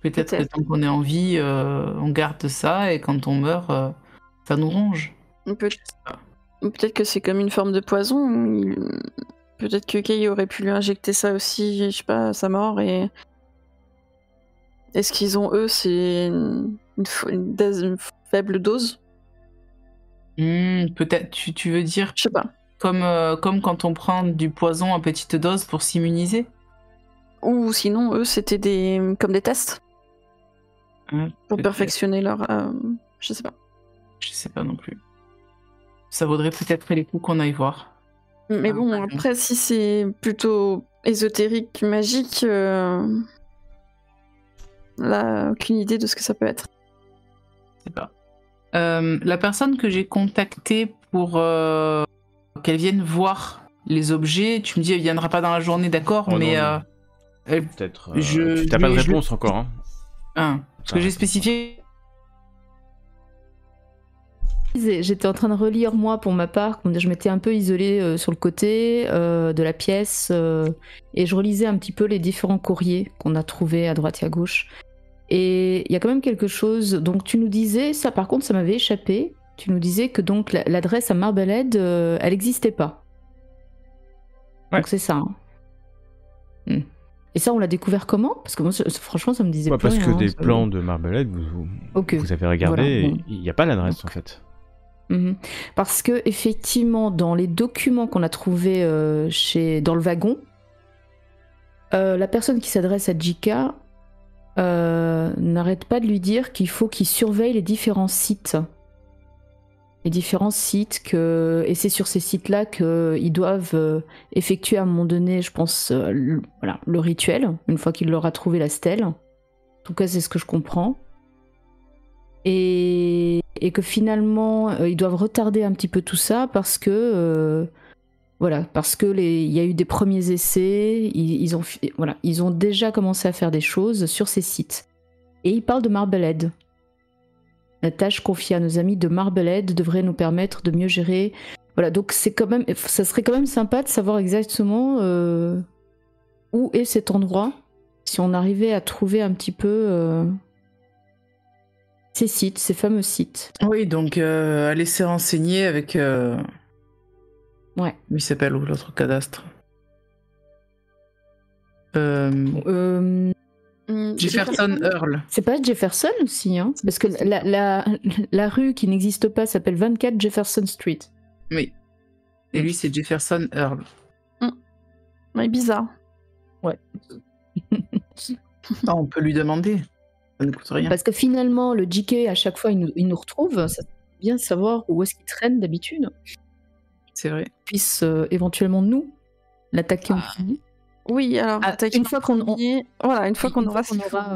Peut-être que tant qu'on est en vie, on garde ça et quand on meurt, ça nous ronge. Peut-être que c'est comme une forme de poison. Peut-être que Kay aurait pu lui injecter ça aussi, je sais pas, à sa mort et... Est-ce qu'ils ont, eux, c'est une faible dose? Peut-être, tu veux dire... Je sais pas. Comme quand on prend du poison à petite dose pour s'immuniser? Ou sinon, eux, c'était comme des tests pour perfectionner leur... je sais pas. Je sais pas non plus. Ça vaudrait peut-être les coups qu'on aille voir. Mais bon, après, si c'est plutôt ésotérique, magique... Là, aucune idée de ce que ça peut être. Je sais pas. La personne que j'ai contactée pour qu'elle vienne voir les objets, tu me dis elle viendra pas dans la journée, d'accord, mais peut-être. Tu n'as pas de réponse encore. Hein. Parce que j'ai spécifié. J'étais en train de relire moi pour ma part, je m'étais un peu isolée sur le côté de la pièce et je relisais un petit peu les différents courriers qu'on a trouvés à droite et à gauche. Et il y a quand même quelque chose, donc tu nous disais, ça par contre ça m'avait échappé, tu nous disais que donc l'adresse à Marblehead, elle n'existait pas. Ouais. Donc c'est ça. Hein. Et ça, on l'a découvert comment? Parce que moi, franchement, ça me disait plus Parce rien. que hein, des ça. plans de Marblehead, Ok. vous avez regardé, Voilà, bon. il n'y a pas l'adresse en Donc. fait. Parce que effectivement, dans les documents qu'on a trouvés dans le wagon, la personne qui s'adresse à Jika n'arrête pas de lui dire qu'il faut qu'il surveille les différents sites. Et c'est sur ces sites-là qu'ils doivent effectuer à un moment donné, je pense, le rituel, une fois qu'il leur a trouvé la stèle. En tout cas, c'est ce que je comprends. Et que finalement, ils doivent retarder un petit peu tout ça parce que il y a eu des premiers essais, ils ont déjà commencé à faire des choses sur ces sites. Et ils parlent de Marblehead. La tâche confiée à nos amis de Marblehead devrait nous permettre de mieux gérer. Voilà, donc ça serait quand même sympa de savoir exactement où est cet endroit, si on arrivait à trouver un petit peu ces fameux sites. Oui, donc aller se renseigner avec. Ouais. Il s'appelle où l'autre cadastre Jefferson Earl. C'est pas Jefferson aussi, hein? Parce que la rue qui n'existe pas s'appelle 24 Jefferson Street. Oui. Et lui, c'est Jefferson Earl. Mais bizarre. Ouais. On peut lui demander. Ça ne coûte rien. Parce que finalement, le JK, à chaque fois, il nous retrouve. Ça serait bien savoir où est-ce qu'il traîne d'habitude. C'est vrai. Puisse éventuellement nous l'attaquer en premier. Oui, alors une fois qu'on aura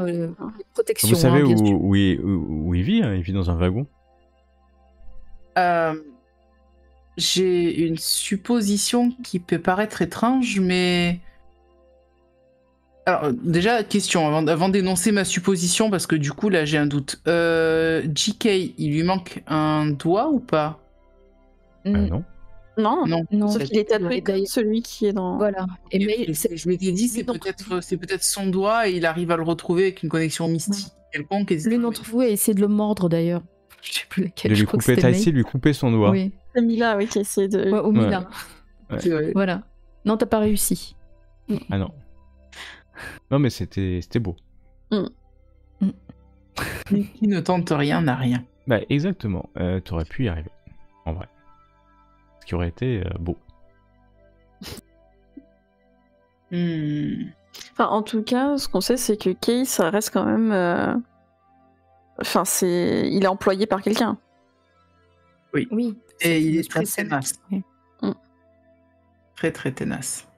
les protections. Vous savez bien sûr. où il vit, hein? Il vit dans un wagon. J'ai une supposition qui peut paraître étrange, mais... Alors, déjà, question, avant d'énoncer ma supposition, parce que du coup, là, j'ai un doute. JK, il lui manque un doigt ou pas? Non. Non. Sauf qu'il est tatoué Et comme d'ailleurs- celui qui est dans... Voilà. Et mais Je m'étais dit, c'est peut-être son doigt et il arrive à le retrouver avec une connexion mystique quelconque. l'une d'entre vous a essayé de le mordre d'ailleurs. Je sais plus laquelle. De je lui crois que couper, c'était t'as May. essayé de lui couper son doigt. Oui. C'est Mila, oui, qui essaie de... Ouais, au Milan. Ouais. C'est vrai. Voilà. Non, t'as pas réussi. Ah non. Non, mais c'était beau. Qui ne tente rien n'a rien. Bah, exactement. T'aurais pu y arriver. En vrai. Ce qui aurait été beau. Enfin, en tout cas, ce qu'on sait, c'est que Kay, ça reste quand même... Enfin, il est employé par quelqu'un. Oui. Et il est l'esprit très ténace. Oui. Très, très ténace.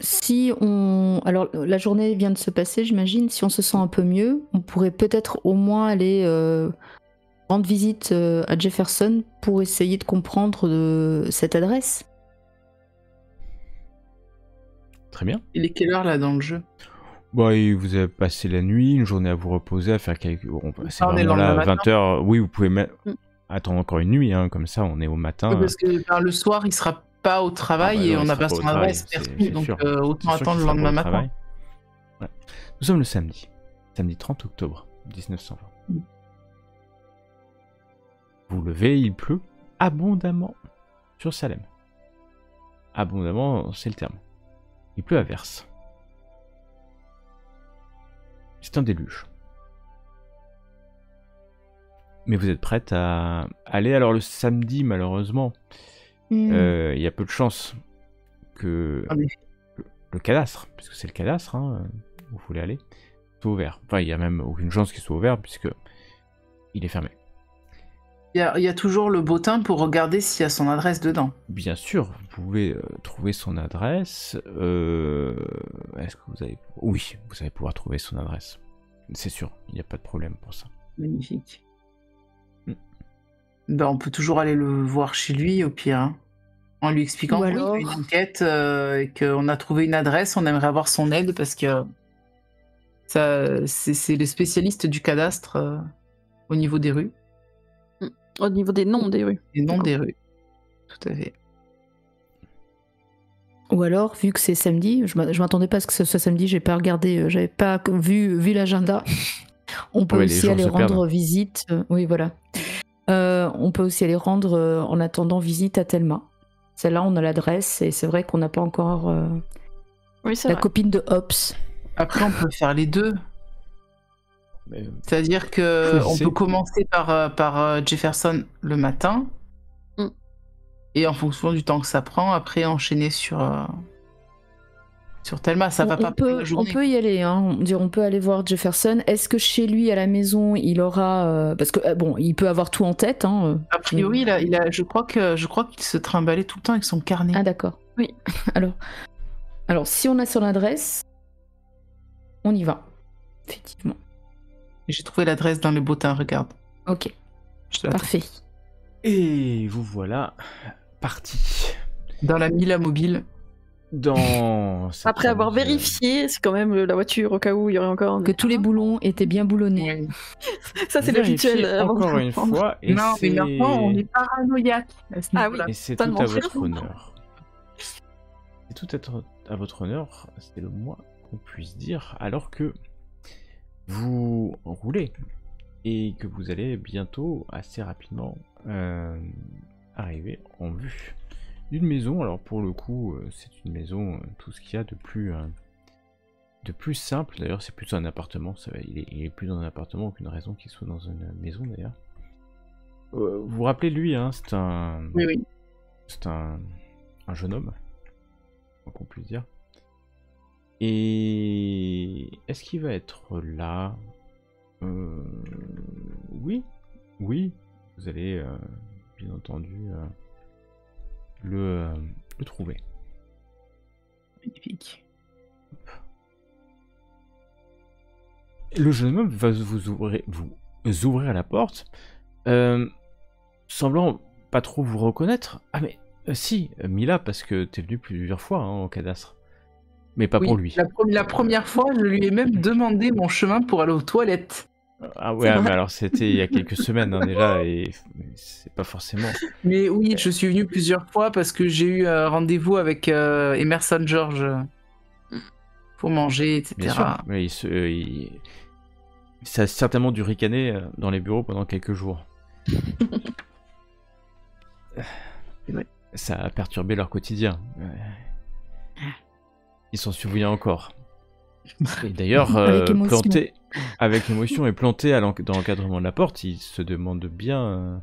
Si on... Alors, la journée vient de se passer, j'imagine. Si on se sent un peu mieux, on pourrait peut-être au moins aller rendre visite à Jefferson pour essayer de comprendre cette adresse. Très bien. Il est quelle heure là dans le jeu? Bon, et vous avez passé la nuit, une journée à vous reposer, à faire quelques... c'est on est vraiment le là, lendemain 20h. Oui, vous pouvez attendre encore une nuit, hein, comme ça, on est au matin. Parce que le soir, il sera pas au travail Ah bah et non, on il n'a sera pas pas son au travail, adresse perso, c'est donc sûr. autant C'est sûr attendre qu'il le sera lendemain pas au matin. travail. Ouais. Nous sommes le samedi. Samedi 30 octobre 1920. Vous levez, il pleut abondamment sur Salem. Abondamment, c'est le terme. Il pleut à verse. C'est un déluge. Mais vous êtes prête à aller. Alors le samedi, malheureusement, il y a peu de chances que le cadastre, puisque c'est le cadastre, hein, où vous voulez aller, soit ouvert. Enfin, il n'y a même aucune chance qu'il soit ouvert, puisque il est fermé. Il y a toujours le bottin pour regarder s'il y a son adresse dedans. Bien sûr, vous pouvez trouver son adresse. Est-ce que vous allez... Oui, vous allez pouvoir trouver son adresse. C'est sûr, il n'y a pas de problème pour ça. Magnifique. Ben, on peut toujours aller le voir chez lui, au pire. Hein. En lui expliquant qu'on alors... fait une enquête et qu'on a trouvé une adresse, on aimerait avoir son aide parce que c'est le spécialiste du cadastre au niveau des rues. Au niveau des noms des rues. Les noms des rues. Tout à fait. Ou alors, vu que c'est samedi, je m'attendais pas à ce que ce soit samedi, j'ai pas regardé, j'avais pas vu l'agenda. On peut Ouais, les aussi jours aller se rendre perdent. visite. Oui, voilà. On peut aussi aller rendre, en attendant, visite à Thelma. Celle-là, on a l'adresse et c'est vrai qu'on n'a pas encore Oui, c'est la vrai. copine de Hobbs. Après, on peut faire les deux. Mais, C'est-à-dire que on Choisissez. peut commencer par Jefferson le matin. Mm. Et en fonction du temps que ça prend, après enchaîner sur Thelma. Ça va pas prendre la On journée. peut y aller, hein. On peut aller voir Jefferson. Est-ce que chez lui, à la maison, il aura... parce que, bon, il peut avoir tout en tête. Hein. A priori, je crois qu'il se trimballait tout le temps avec son carnet. Ah, d'accord. Oui. Alors, si on a son adresse, on y va. Effectivement. J'ai trouvé l'adresse dans le bottin, regarde. Ok, Je te la trouve. parfait. Et vous voilà parti. Dans la Mila mobile. Dans cette Après avoir fameuse- vérifié, c'est quand même la voiture au cas où il y aurait encore un... Que tous les boulons étaient bien boulonnés. Ça, c'est le Vérifiez rituel. avant de encore une reprendre. fois. Et Non, mais c'est- maintenant, on est paranoïaque à ce Ah niveau-là. Et c'est Totalement. tout à votre honneur. C'est tout à votre honneur, c'est le moins qu'on puisse dire, alors que vous roulez et que vous allez bientôt, assez rapidement, arriver en vue d'une maison. Alors pour le coup, c'est une maison, tout ce qu'il y a de plus simple. D'ailleurs, c'est plutôt un appartement. Il est plus dans un appartement qu'une raison qu'il soit dans une maison d'ailleurs. Vous vous rappelez lui, hein, c'est un jeune homme, qu'on puisse dire. Et est-ce qu'il va être là? Oui, vous allez bien entendu le trouver. Magnifique. Le jeune homme va vous ouvrir la porte, semblant pas trop vous reconnaître. Ah mais si, Mila, parce que t'es venu plusieurs fois hein, au cadastre. Mais pas Oui, pour lui. La première fois, je lui ai même demandé mon chemin pour aller aux toilettes. Ah ouais, mais alors c'était il y a quelques semaines hein, déjà, et c'est pas forcément... Mais oui, je suis venu plusieurs fois parce que j'ai eu un rendez-vous avec Emerson George pour manger, etc. Bien sûr, mais ça a certainement dû ricaner dans les bureaux pendant quelques jours. C'est vrai. Ça a perturbé leur quotidien. Ils s'en souviennent encore. Et d'ailleurs, Avec émotion. planté avec émotion et planté dans l'encadrement de la porte, ils se demandent bien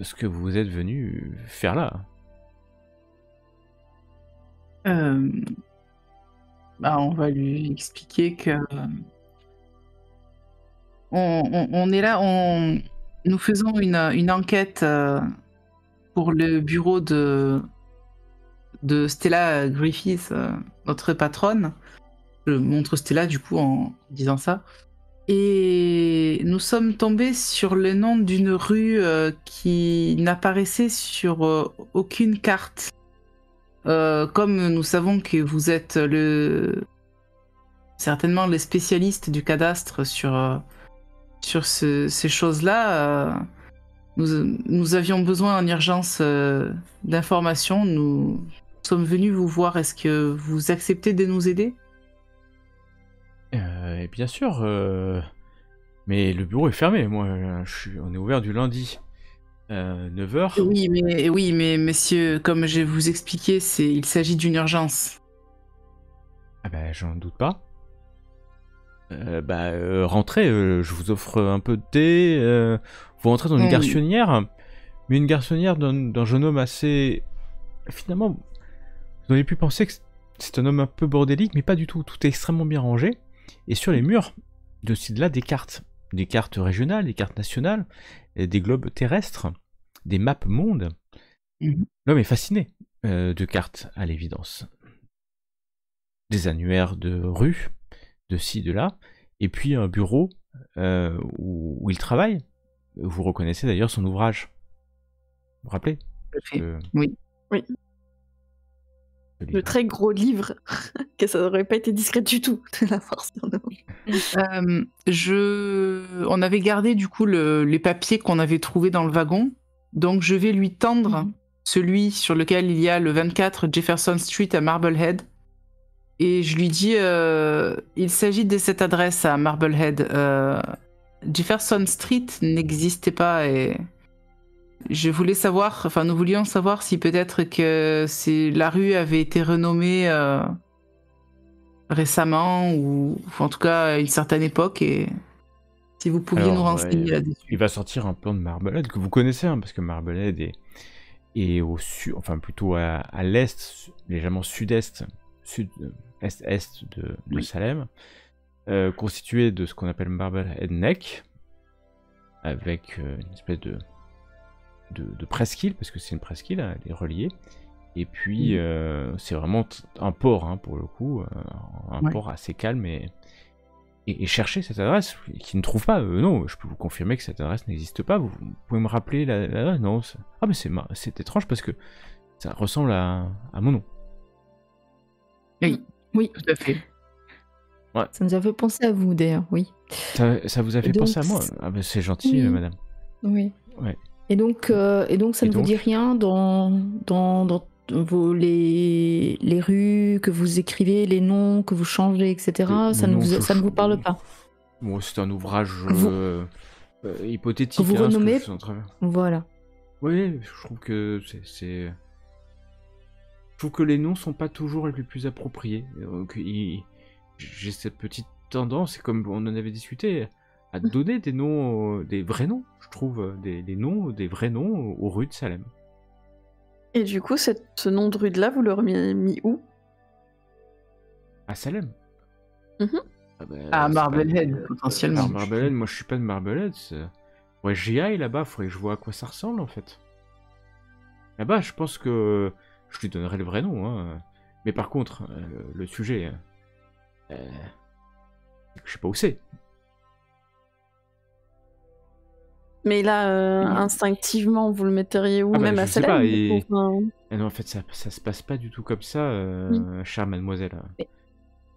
ce que vous êtes venu faire là. On va lui expliquer que on est là, nous faisons une enquête pour le bureau de Stella Griffith, notre patronne. Je montre Stella du coup en disant ça. Et nous sommes tombés sur le nom d'une rue qui n'apparaissait sur aucune carte. Comme nous savons que vous êtes certainement les spécialistes du cadastre sur ces choses-là, nous avions besoin en urgence d'informations. Nous sommes venus vous voir. Est-ce que vous acceptez de nous aider ? Et bien sûr, mais le bureau est fermé. Moi, on est ouvert du lundi 9h. Oui, mais messieurs, comme je vais vous expliquer, il s'agit d'une urgence. Ah bah, j'en doute pas. Rentrez, je vous offre un peu de thé. Vous rentrez dans une garçonnière, mais une garçonnière d'un jeune homme assez... Finalement, vous auriez pu penser que c'est un homme un peu bordélique, mais pas du tout. Tout est extrêmement bien rangé. Et sur les murs, de ci de là, des cartes régionales, des cartes nationales, des globes terrestres, des maps monde. L'homme est fasciné de cartes, à l'évidence. Des annuaires de rues, de ci, de là, et puis un bureau où il travaille. Vous reconnaissez d'ailleurs son ouvrage. Vous vous rappelez ? Oui. Le très gros livre, que ça n'aurait pas été discret du tout, de la force. On avait gardé du coup les papiers qu'on avait trouvés dans le wagon, donc je vais lui tendre celui sur lequel il y a le 24 Jefferson Street à Marblehead. Et je lui dis, il s'agit de cette adresse à Marblehead. Jefferson Street n'existait pas et je voulais savoir, enfin nous voulions savoir si peut-être que la rue avait été renommée récemment ou en tout cas à une certaine époque et si vous pouviez nous renseigner là-dessus. Il va sortir un plan de Marblehead que vous connaissez, hein, parce que Marblehead est au sud, enfin plutôt à l'est, légèrement sud-est, est-est de Salem, constitué de ce qu'on appelle Marblehead Neck, avec une espèce de presqu'île, parce que c'est une presqu'île, hein, elle est reliée, et puis c'est vraiment un port, hein, pour le coup, un port assez calme, et chercher cette adresse, qui ne trouve pas, non, je peux vous confirmer que cette adresse n'existe pas, vous pouvez me rappeler l'adresse, non, ah mais c'est étrange, parce que ça ressemble à mon nom. Oui, tout à fait. Ouais. Ça nous a fait penser à vous, d'ailleurs, oui. Ça vous a fait penser à moi? Ah ben c'est gentil, oui. Madame. Oui. Ouais. Et donc ça ne vous dit rien dans les rues que vous écrivez, les noms que vous changez, etc. Ça ne vous parle pas? Bon, c'est un ouvrage hypothétique. Que vous renommez. Voilà. Oui, je trouve que je trouve que les noms sont pas toujours les plus appropriés. Donc, j'ai cette petite tendance, comme on en avait discuté, à donner des noms, des vrais noms, je trouve, des noms, des vrais noms aux rues de Salem. Et du coup, ce nom de rue de là, vous l'auriez mis où? À Salem. À Marblehead, potentiellement. À Marblehead, moi je suis pas de Marblehead. Ouais, j'y aille là-bas, faudrait que je vois à quoi ça ressemble en fait. Là-bas, je pense que je lui donnerai le vrai nom, hein. Mais par contre, le sujet, je sais pas où c'est. Mais là, instinctivement, vous le metteriez où? Même à Salem? Non, en fait, ça se passe pas du tout comme ça, chère mademoiselle. Mais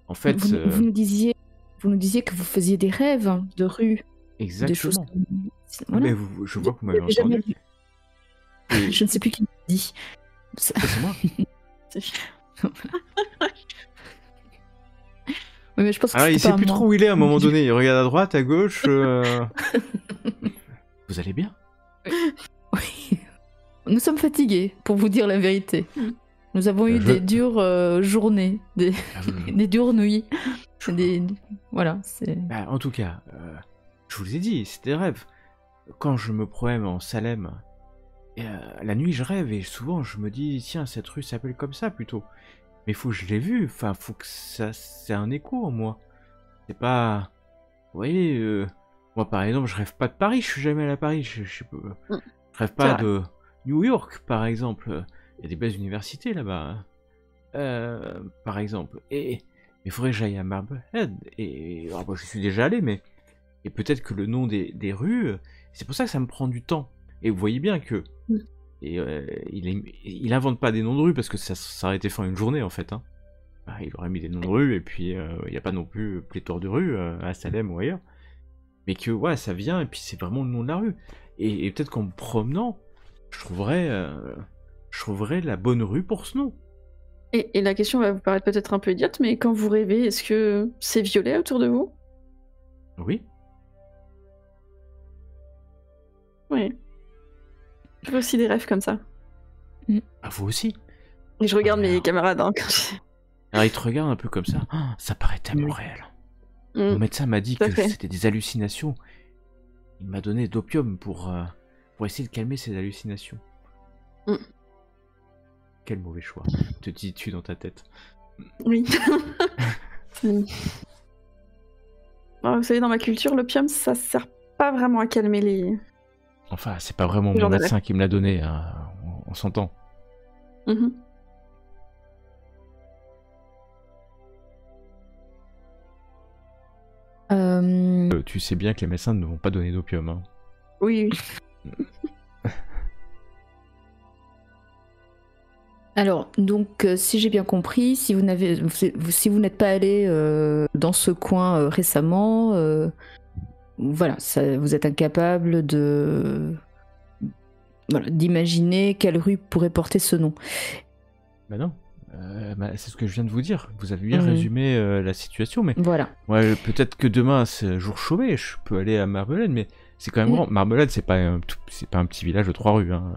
en fait, vous nous disiez que vous faisiez des rêves de rue. Exactement. Des choses voilà. Mais je vois que vous m'avez entendu. Je ne sais plus qui l'a dit. C'est moi. Oui, mais je pense que il sait plus trop où il est à un moment donné. Il regarde à droite, à gauche. Vous allez bien? Oui. Nous sommes fatigués, pour vous dire la vérité. Nous avons eu des dures journées, des dures nuits. Voilà, c'est... en tout cas, je vous ai dit, c'est des rêves. Quand je me promène en Salem, la nuit je rêve et souvent je me dis, tiens, cette rue s'appelle comme ça plutôt. Mais faut que je l'ai vu, enfin, faut que ça... C'est un écho en moi. C'est pas... Vous voyez, moi par exemple, je rêve pas de Paris, je suis jamais allé à Paris. Je rêve pas de New York, par exemple. Il y a des belles universités là-bas, par exemple. Mais il faudrait que j'aille à Marblehead. Moi, je suis déjà allé, mais... Et peut-être que le nom des rues... C'est pour ça que ça me prend du temps. Et vous voyez bien que... il invente pas des noms de rues, parce que ça aurait été fait en une journée, en fait. Hein. Il aurait mis des noms de rues, et puis il n'y a pas non plus pléthore de rues à Salem ou ailleurs. Mais que, ouais, ça vient, et puis c'est vraiment le nom de la rue. Et peut-être qu'en me promenant, je trouverais la bonne rue pour ce nom. Et la question va vous paraître peut-être un peu idiote, mais quand vous rêvez, est-ce que c'est violet autour de vous? Oui. Oui. Je fais aussi des rêves comme ça. Ah, vous aussi? Et je regarde mes camarades. Hein, alors ils te regardent un peu comme ça. Ah, ça paraît tellement réel. Mon médecin m'a dit que c'était des hallucinations. Il m'a donné d'opium pour essayer de calmer ces hallucinations. Quel mauvais choix, te dis-tu dans ta tête. Oui. Alors, vous savez, dans ma culture, l'opium, ça sert pas vraiment à calmer les... Enfin, c'est pas vraiment mon médecin qui me l'a donné, hein. On s'entend. Tu sais bien que les médecins ne vont pas donner d'opium. Hein. Oui. Alors, donc, si j'ai bien compris, si vous n'êtes pas allé dans ce coin récemment, voilà, vous êtes incapable de d'imaginer quelle rue pourrait porter ce nom. Bah non. C'est ce que je viens de vous dire. Vous avez bien résumé la situation, mais Voilà. ouais, peut-être que demain c'est jour chômé, je peux aller à Marbelade, mais c'est quand même grand. Marbelade, c'est pas un petit village de 3 rues. Hein.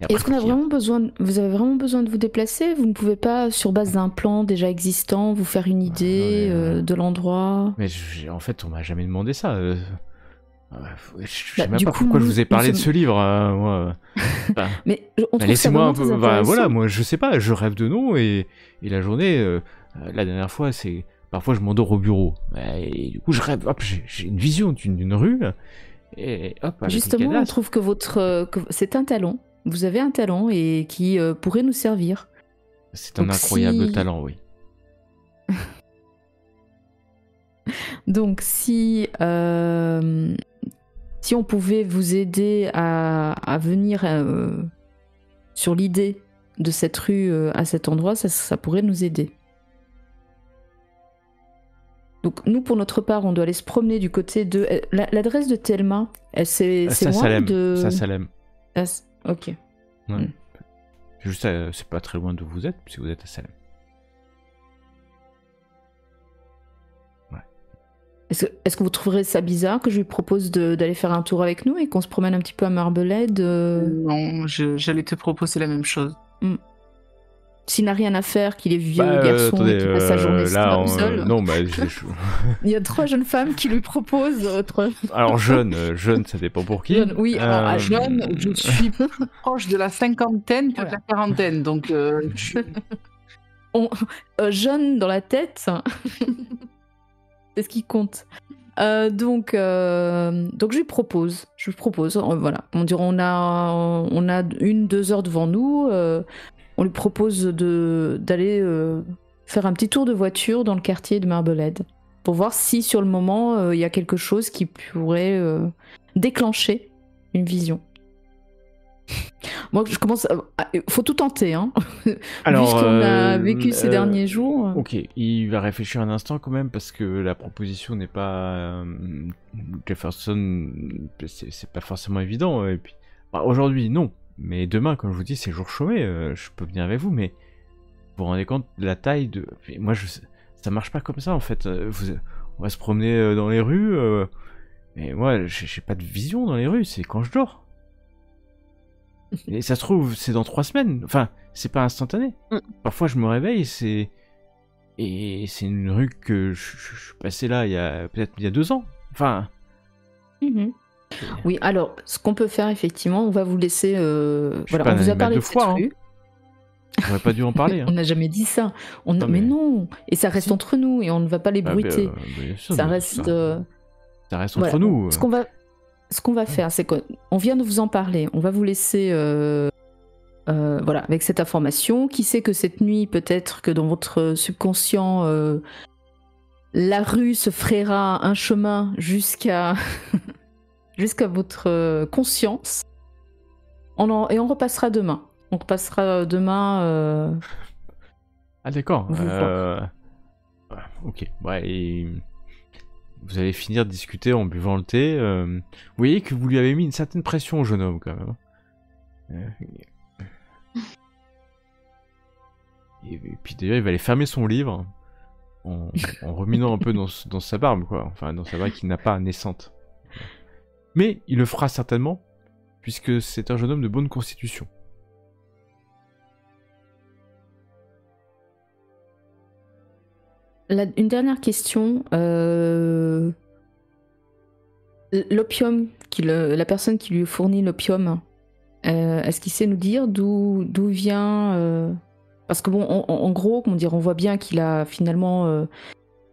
Est-ce qu'on a vraiment besoin vous avez vraiment besoin de vous déplacer? Vous ne pouvez pas, sur base d'un plan déjà existant, vous faire une idée de l'endroit? Mais en fait, on m'a jamais demandé ça. Je sais même pas coup, pourquoi je vous ai parlé de sommes- ce livre. Moi. Mais on trouve ça Laissez-moi vraiment un peu. très intéressant. Voilà, moi je sais pas, je rêve de noms et la journée, la dernière fois, c'est. Parfois je m'endors au bureau. Et du coup, je rêve. Hop, j'ai une vision d'une rue. Et hop, avec Justement, une on cadasse. trouve que c'est un talent. Vous avez un talent et qui pourrait nous servir. C'est un Donc, incroyable talent, oui. Donc si on pouvait vous aider à venir sur l'idée de cette rue à cet endroit, ça pourrait nous aider. Donc nous, pour notre part, on doit aller se promener du côté de... L'adresse de Thelma, c'est loin de... Salem. Ok. Ouais. Juste, c'est pas très loin d'où vous êtes, si vous êtes à Salem. Ouais. Est-ce que vous trouverez ça bizarre que je lui propose d'aller faire un tour avec nous et qu'on se promène un petit peu à Marbelade Non, j'allais te proposer la même chose. S'il n'a rien à faire, qu'il est vieux garçon et qu'il passe sa journée seul. Non, Il y a 3 jeunes femmes qui lui proposent. Alors jeune, ça dépend pour qui. Jeune, oui, alors Jeune, je suis plus proche de la cinquantaine que de la quarantaine, donc jeune dans la tête, c'est ce qui compte. Donc je lui propose. Voilà, on a 1-2 heures devant nous. On lui propose d'aller faire un petit tour de voiture dans le quartier de Marbelade pour voir si sur le moment il y a quelque chose qui pourrait déclencher une vision. Moi, je commence. Faut tout tenter, hein. Alors, vu ce qu'on a vécu ces derniers jours. Ok, il va réfléchir un instant quand même parce que la proposition n'est pas Jefferson, c'est pas forcément évident. Et puis, aujourd'hui, non. Mais demain, comme je vous dis, c'est jour chômé, je peux venir avec vous, mais vous vous rendez compte de la taille de... Moi, ça marche pas comme ça, en fait. On va se promener dans les rues, et moi, j'ai pas de vision dans les rues, c'est quand je dors. Et ça se trouve, c'est dans 3 semaines. Enfin, c'est pas instantané. Parfois, je me réveille, et c'est une rue que je suis passé là peut-être il y a 2 ans. Enfin... Oui, alors, ce qu'on peut faire, effectivement, on va vous laisser... Voilà, on vous a parlé de cette rue. On aurait pas dû en parler. Hein. On n'a jamais dit ça. Mais non. Et ça reste entre nous et on ne va pas les bruiter. Bien sûr, ça reste entre nous. Ce qu'on va faire, c'est qu'on vient de vous en parler. On va vous laisser avec cette information. Qui sait que cette nuit, peut-être que dans votre subconscient, la rue se frayera un chemin jusqu'à votre conscience. Et on repassera demain. Ah d'accord. Ok. Ouais, et vous allez finir de discuter en buvant le thé. Vous voyez que vous lui avez mis une certaine pression au jeune homme quand même. Et puis d'ailleurs, il va aller fermer son livre en reminant un peu dans sa barbe, quoi. Enfin, dans sa barbe qui n'a pas naissante. Mais il le fera certainement, puisque c'est un jeune homme de bonne constitution. Une dernière question. L'opium, la personne qui lui fournit l'opium, est-ce qu'il sait nous dire d'où vient Parce que bon, en gros, on voit bien qu'il a finalement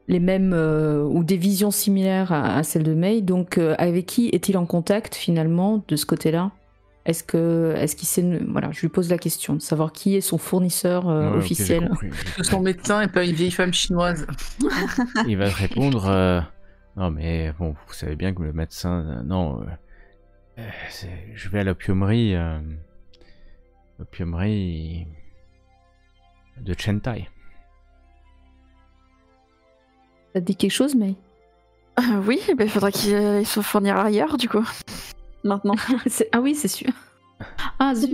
les mêmes ou des visions similaires à celles de May. Donc, avec qui est-il en contact finalement de ce côté-là ? Est-ce qu'il sait... Voilà, je lui pose la question de savoir qui est son fournisseur officiel. Okay, que son médecin et pas une vieille femme chinoise. Il va te répondre non mais bon, vous savez bien que le médecin... je vais à l'opiumerie de Chentai. Ça te dit quelque chose, May ? Oui, il faudrait qu'il se fournir ailleurs, du coup. maintenant. Ah oui, c'est sûr. Ah zut.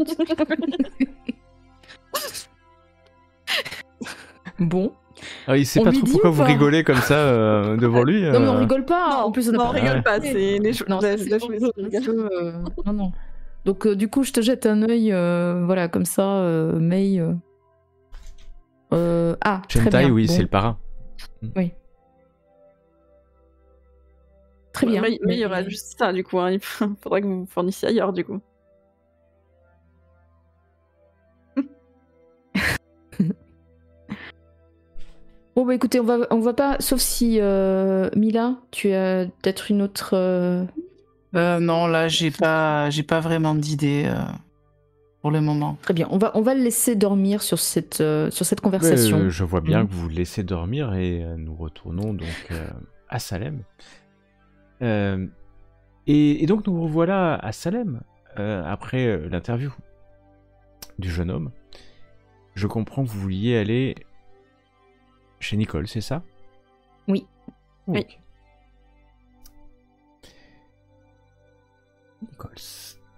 Bon. Ah, il sait On pas lui trop dit pourquoi ou vous pas rigolez comme ça devant lui. Non mais on rigole pas. En plus on a non, pas on rigole Ouais. pas, c'est les choses. Non, ça, c'est pas- non, non. Donc du coup, je te jette un œil, voilà, comme ça, May. Ah, très Shentai, bien. oui, Bon. c'est le parrain. Oui. Très bien. Mais il y aura juste ça, du coup. Hein. Il faudrait que vous vous fournissiez ailleurs, du coup. Bon bah écoutez, on va pas, sauf si Mila, tu as peut-être une autre. Non, là, j'ai pas vraiment d'idée pour le moment. Très bien. On va le laisser dormir sur cette conversation. Je vois bien Mhm. que vous le laissez dormir et nous retournons donc à Salem. Et donc nous revoilà à Salem après l'interview du jeune homme. Je comprends que vous vouliez aller chez Nicole, c'est ça? Oui. Ok. Oui. Nichols.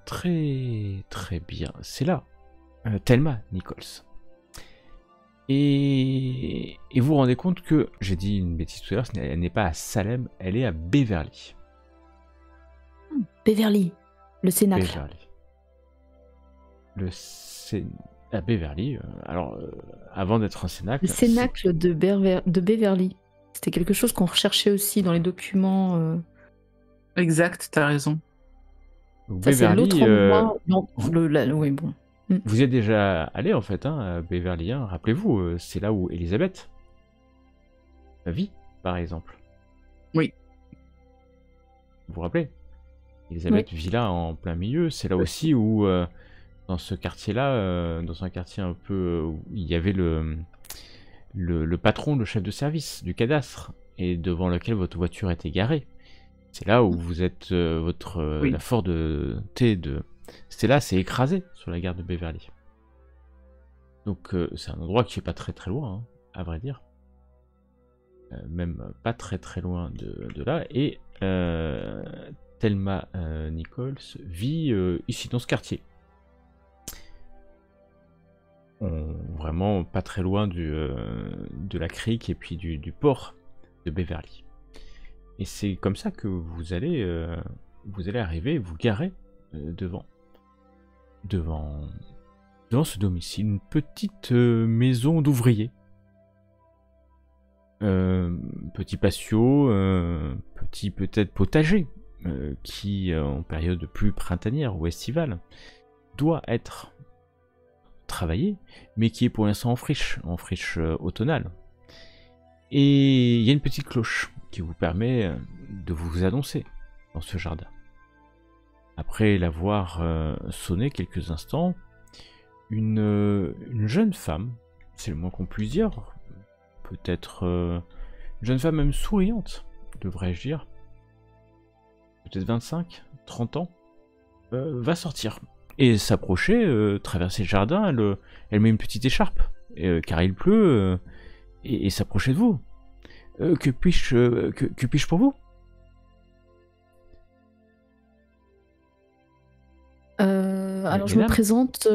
Très très bien. C'est là. Thelma Nichols. Et vous vous rendez compte que, j'ai dit une bêtise tout à l'heure, elle n'est pas à Salem, elle est à Beverly. Beverly, le Cénacle. Beverly. À Beverly. Alors, avant d'être un Cénacle. Le Cénacle de Beverly. C'était quelque chose qu'on recherchait aussi dans les documents. Exact, t'as raison. Donc, Ça, c'est Beverly, l'autre endroit. Non, oui, bon. vous y êtes déjà allé en fait, hein, à Beverly. Hein, rappelez-vous, c'est là où Elisabeth vit, par exemple. Oui. Vous vous rappelez? Elisabeth vit là en plein milieu. C'est là aussi où, dans ce quartier-là, dans un quartier un peu où il y avait le patron, le chef de service du cadastre, et devant lequel votre voiture était garée. C'est là où vous êtes, Oui. la Ford T de Stella s'est écrasée sur la gare de Beverly. Donc c'est un endroit qui est pas très très loin, hein, à vrai dire. Même pas très très loin de là. Et Thelma Nichols vit ici dans ce quartier. Vraiment pas très loin de la crique et puis du port de Beverly. Et c'est comme ça que vous allez arriver, vous garer devant ce domicile, une petite maison d'ouvrier. Petit patio, petit peut-être potager, qui en période plus printanière ou estivale doit être travaillé, mais qui est pour l'instant en friche automnale. Et il y a une petite cloche qui vous permet de vous annoncer dans ce jardin. Après l'avoir sonné quelques instants, une jeune femme, c'est le moins qu'on puisse dire, peut-être une jeune femme même souriante, devrais-je dire, peut-être 25, 30 ans, va sortir et s'approcher, traverser le jardin. Elle met une petite écharpe, car il pleut, et s'approcher de vous. Que puis-je pour vous? Alors je me présente.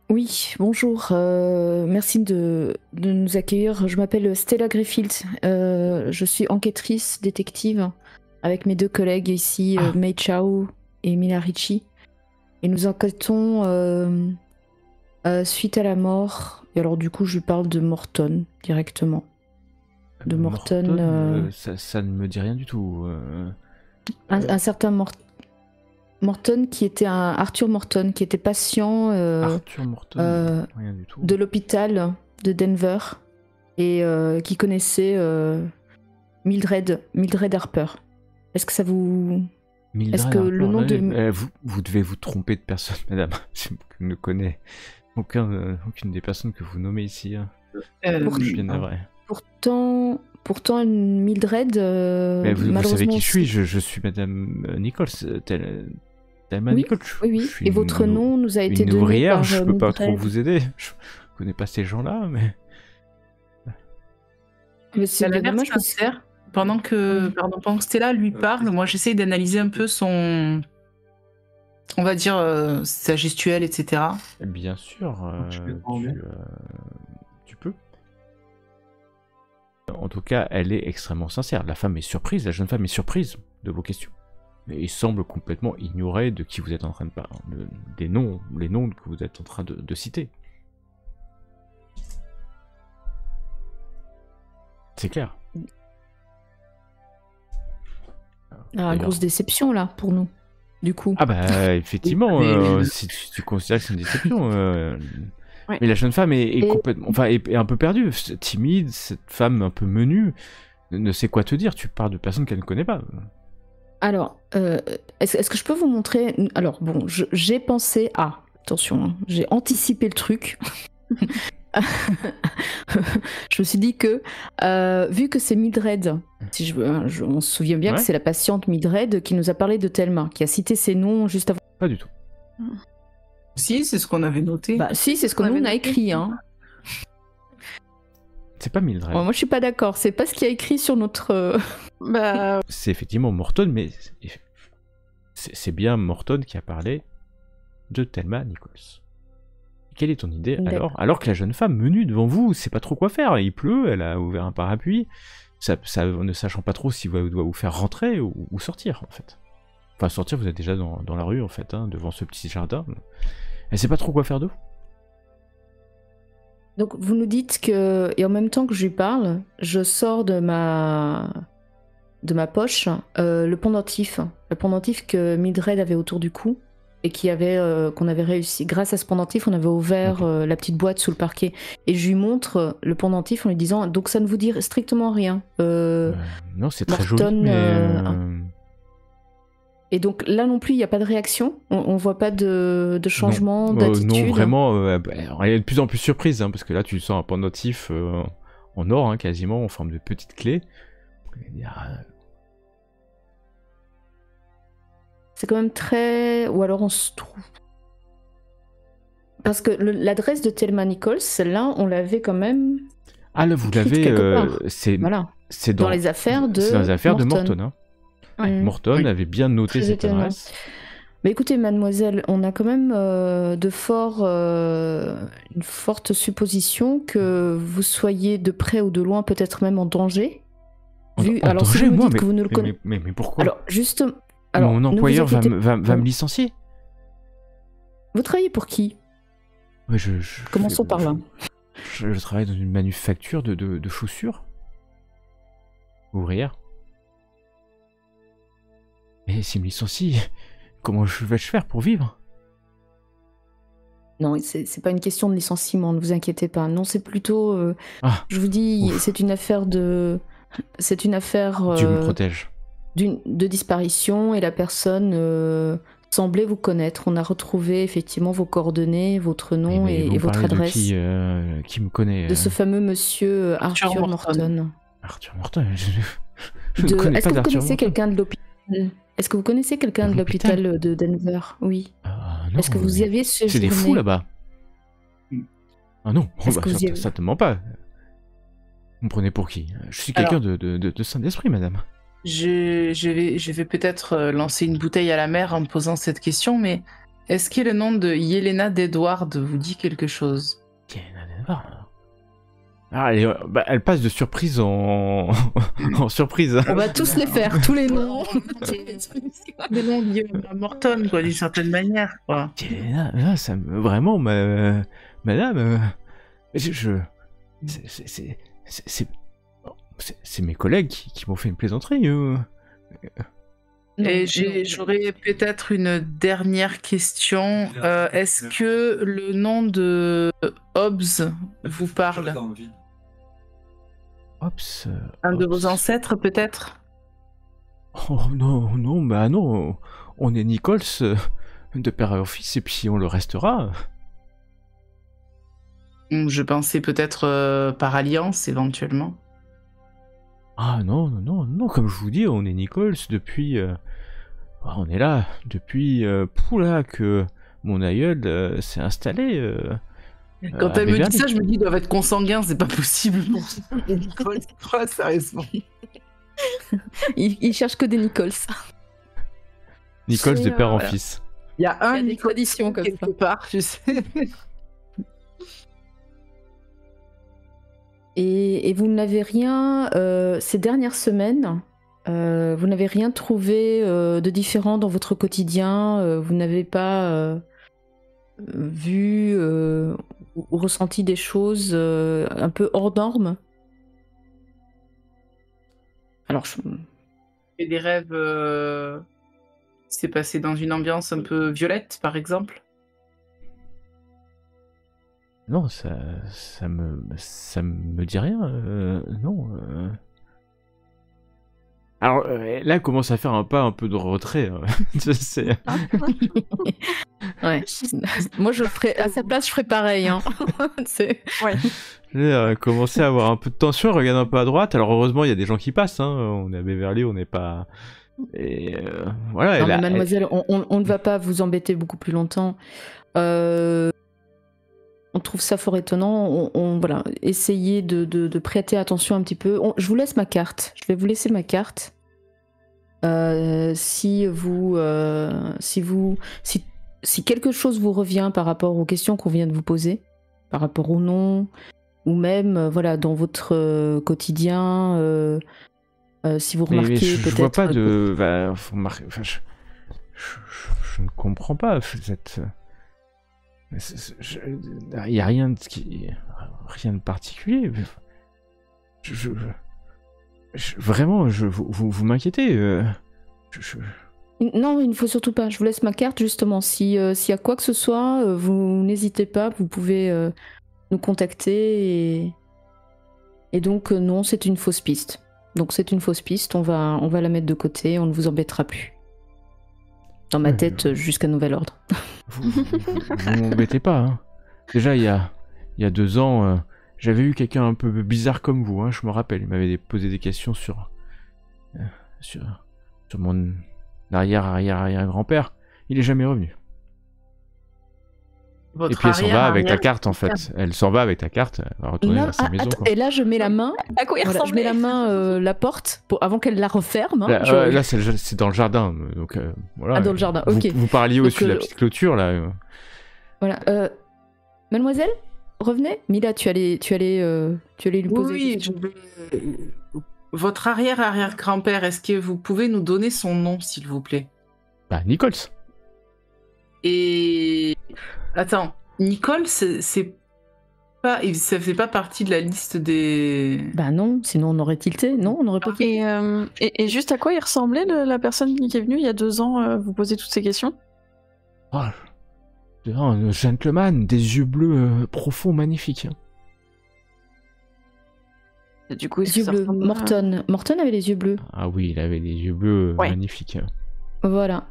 Oui, bonjour. Merci de nous accueillir. Je m'appelle Stella Greyfield. Je suis enquêtrice, détective, avec mes deux collègues ici, Mei Chao et Mila Ricci. Et nous enquêtons suite à la mort. Et alors du coup, je lui parle de Morton directement. De Morton. Ça ne me dit rien du tout. Un certain Morton qui était Arthur Morton, qui était patient Arthur Morton, rien du tout. de l'hôpital de Denver et qui connaissait Mildred Harper. Est-ce que ça vous... Mildred Est-ce que Harper, le nom de... vous devez vous tromper de personne, madame. Je ne connais aucune des personnes que vous nommez ici. Hein. Je suis bien navré. Pourtant, Mildred, mais vous malheureusement... savez qui je suis, je suis madame Nichols. Thelma Nichols. Oui. Et votre nom nous a été une donné ouvrière, par je peux pas Mildred. trop vous aider. Je connais pas ces gens-là, mais... C'est Elle a l'air dommage parce sincère. Pendant que Stella lui parle, moi j'essaye d'analyser un peu son on va dire, sa gestuelle, etc. Bien sûr, Je vais prendre. tu peux. En tout cas, elle est extrêmement sincère. La jeune femme est surprise de vos questions. Et semble complètement ignorer de qui vous êtes en train de parler, les noms que vous êtes en train de citer. C'est clair. Ah, grosse déception là pour nous, du coup. Ah bah effectivement, Mais- si tu considères que c'est une déception. Ouais. Mais la jeune femme est Et- complètement, est un peu perdue, timide, cette femme un peu menue, ne sait quoi te dire. Tu parles de personnes qu'elle ne connaît pas. Alors, est-ce que je peux vous montrer... Alors, bon, j'ai pensé à... Attention, hein, j'ai anticipé le truc. Je me suis dit que, vu que c'est Mildred, si on se souvient bien Ouais. que c'est la patiente Mildred qui nous a parlé de Thelma, qui a cité ses noms juste avant. Pas du tout. Si, c'est ce qu'on avait noté. Bah si, c'est ce que On nous on avait a noté. écrit. Hein. C'est pas Mildred. Bon, moi je suis pas d'accord, c'est pas ce qu'il y a écrit sur notre... Bah, C'est effectivement Morton, mais c'est bien Morton qui a parlé de Thelma Nichols. Quelle est ton idée D'accord. alors que la jeune femme menue devant vous, sait pas trop quoi faire. Il pleut, elle a ouvert un parapluie, ça, ne sachant pas trop si vous doit vous faire rentrer ou sortir en fait. Enfin sortir, vous êtes déjà dans la rue en fait, hein, devant ce petit jardin. Elle sait pas trop quoi faire de vous. Donc vous nous dites que, et en même temps que je lui parle, je sors de ma poche le pendentif que Mildred avait autour du cou et qu'on avait réussi. Grâce à ce pendentif, on avait ouvert la petite boîte sous le parquet. Et je lui montre le pendentif en lui disant, donc ça ne vous dit strictement rien. Non, c'est très Morton, joli, mais... Et donc là non plus, il n'y a pas de réaction. On voit pas de changement d'attitude. Non, vraiment, elle est de plus en plus surprise, hein, parce que là, tu sens un pendentif en or, hein, quasiment, en forme de petite clé. C'est quand même très... Ou alors on se trouve... Parce que l'adresse de Thelma Nichols, celle-là, on l'avait quand même... Ah, là, vous écrite l'avez... quelque part. Voilà. C'est Dans les affaires de C'est dans les affaires Morton. de Morton. Hein. Ouais. Morton Oui. avait bien noté Très cette étonnant. adresse. Mais écoutez, mademoiselle, on a quand même une forte supposition que vous soyez de près ou de loin, peut-être même en danger. Alors, si vous me dites que vous ne le connaissez... mais pourquoi Alors, juste... Mon employeur va pas. me licencier. Vous travaillez pour qui? Ouais, Commençons par là. Je travaille dans une manufacture de chaussures. Ouvrière. Mais s'il me licencie, comment vais-je faire pour vivre? Non, c'est pas une question de licenciement, ne vous inquiétez pas. Non, c'est plutôt... je vous dis, Ouf. c'est une affaire de... C'est une affaire... Dieu me protège. de disparition, et la personne semblait vous connaître. On a retrouvé effectivement vos coordonnées, votre nom Mais vous et votre parlez de adresse. qui me connaît? De ce fameux monsieur Arthur Morton. Morton. Arthur Morton. Je ne connais Est-ce pas que vous d'Arthur connaissez Morton. quelqu'un de l'hôpital? Est-ce que vous connaissez quelqu'un de l'hôpital de Denver? Oui. Non, Est-ce que vous y aviez séjourné? C'est des fous là-bas. Ah non, Est-ce que vous y avez- certainement pas. Vous me prenez pour qui? Je suis quelqu'un de saint d'esprit, madame. Je vais peut-être lancer une bouteille à la mer en me posant cette question, mais est-ce que le nom de Yelena d'Edward vous dit quelque chose? Ah, elle passe de surprise en surprise. On va tous les faire, tous les noms. Des noms liés à Morton, quoi, d'une certaine manière, quoi. Là, ça me... Vraiment, madame... C'est mes collègues qui m'ont fait une plaisanterie. Et j'aurais peut-être une dernière question. Est-ce que le nom de Hobbs vous parle? Hobbs. Un de vos ancêtres, peut-être? Oh non, bah non. On est Nichols de père et fils, et puis on le restera. Je pensais peut-être par alliance, éventuellement. Ah non, comme je vous dis, on est Nichols depuis... on est là depuis que mon aïeul s'est installé. Quand elle me Beverly. dit ça, je me dis, ils doivent être consanguins, c'est pas possible. Quoi, sérieusement? Il cherche que des Nichols. Nichols de père en voilà. fils. Il y a un Il y a des Nicolas traditions comme quelque ça. part, je sais. Et vous n'avez rien, ces dernières semaines, vous n'avez rien trouvé de différent dans votre quotidien, vous n'avez pas vu ou ressenti des choses un peu hors normes. Alors, Et des rêves qui s'est passé dans une ambiance un peu violette, par exemple. Non, ça me dit rien. Non. Alors là, il commence à faire un peu de retrait. Hein. C'est- ouais. Moi, je ferais, à sa place, je ferais pareil. Hein. C'est- commencer à avoir un peu de tension, regarde un peu à droite. Alors heureusement, il y a des gens qui passent. Hein. On est à Beverly, on n'est pas. Et voilà. Non, elle mais a- mademoiselle, on ne va pas vous embêter beaucoup plus longtemps. On trouve ça fort étonnant. Voilà, essayez de prêter attention un petit peu. Je vous laisse ma carte. Je vais vous laisser ma carte. Si quelque chose vous revient par rapport aux questions qu'on vient de vous poser, par rapport au nom, ou même voilà dans votre quotidien, si vous Mais remarquez je peut-être. vois pas de. Faut remarquer- enfin, je ne comprends pas cette. Il y a rien de particulier. Vraiment, vous m'inquiétez. Non, il ne faut surtout pas. Je vous laisse ma carte justement. S'il y a quoi que ce soit, vous n'hésitez pas. Vous pouvez nous contacter. Et donc non, c'est une fausse piste. Donc c'est une fausse piste. On va la mettre de côté. On ne vous embêtera plus. Dans ma tête, jusqu'à nouvel ordre. Vous m'embêtez pas. Hein. Déjà, il y a 2 ans, j'avais eu quelqu'un un peu bizarre comme vous. Hein, je me rappelle. Il m'avait posé des questions sur mon arrière-grand-père. Il est jamais revenu. Votre Et puis elle s'en va avec ta arrière- carte en fait. Elle s'en va avec ta carte. Elle va retourner à sa maison. Attends, Quoi. et là, je mets la main. À quoi il Voilà, je mets la main la porte avant qu'elle la referme. Hein, Là, c'est dans le jardin. Donc, voilà. Ah, dans le jardin, ok. Vous parliez Donc, aussi de la petite clôture là. Voilà. Mademoiselle, revenez. Mila, tu allais lui poser Oui, une question. votre arrière-arrière-grand-père, est-ce que vous pouvez nous donner son nom, s'il vous plaît? Bah, Nichols. Et attends, Nicole, c'est pas, ça fait pas partie de la liste des. Bah non, sinon on aurait tilté. Non, on aurait pas tilté. Et juste à quoi il ressemblait la personne qui est venue il y a 2 ans vous poser toutes ces questions? Oh, un gentleman, des yeux bleus profonds, magnifiques. Hein. Et du coup, Les yeux bleus. Morton avait les yeux bleus. Ah oui, il avait des yeux bleus Ouais. magnifiques. Hein. Voilà.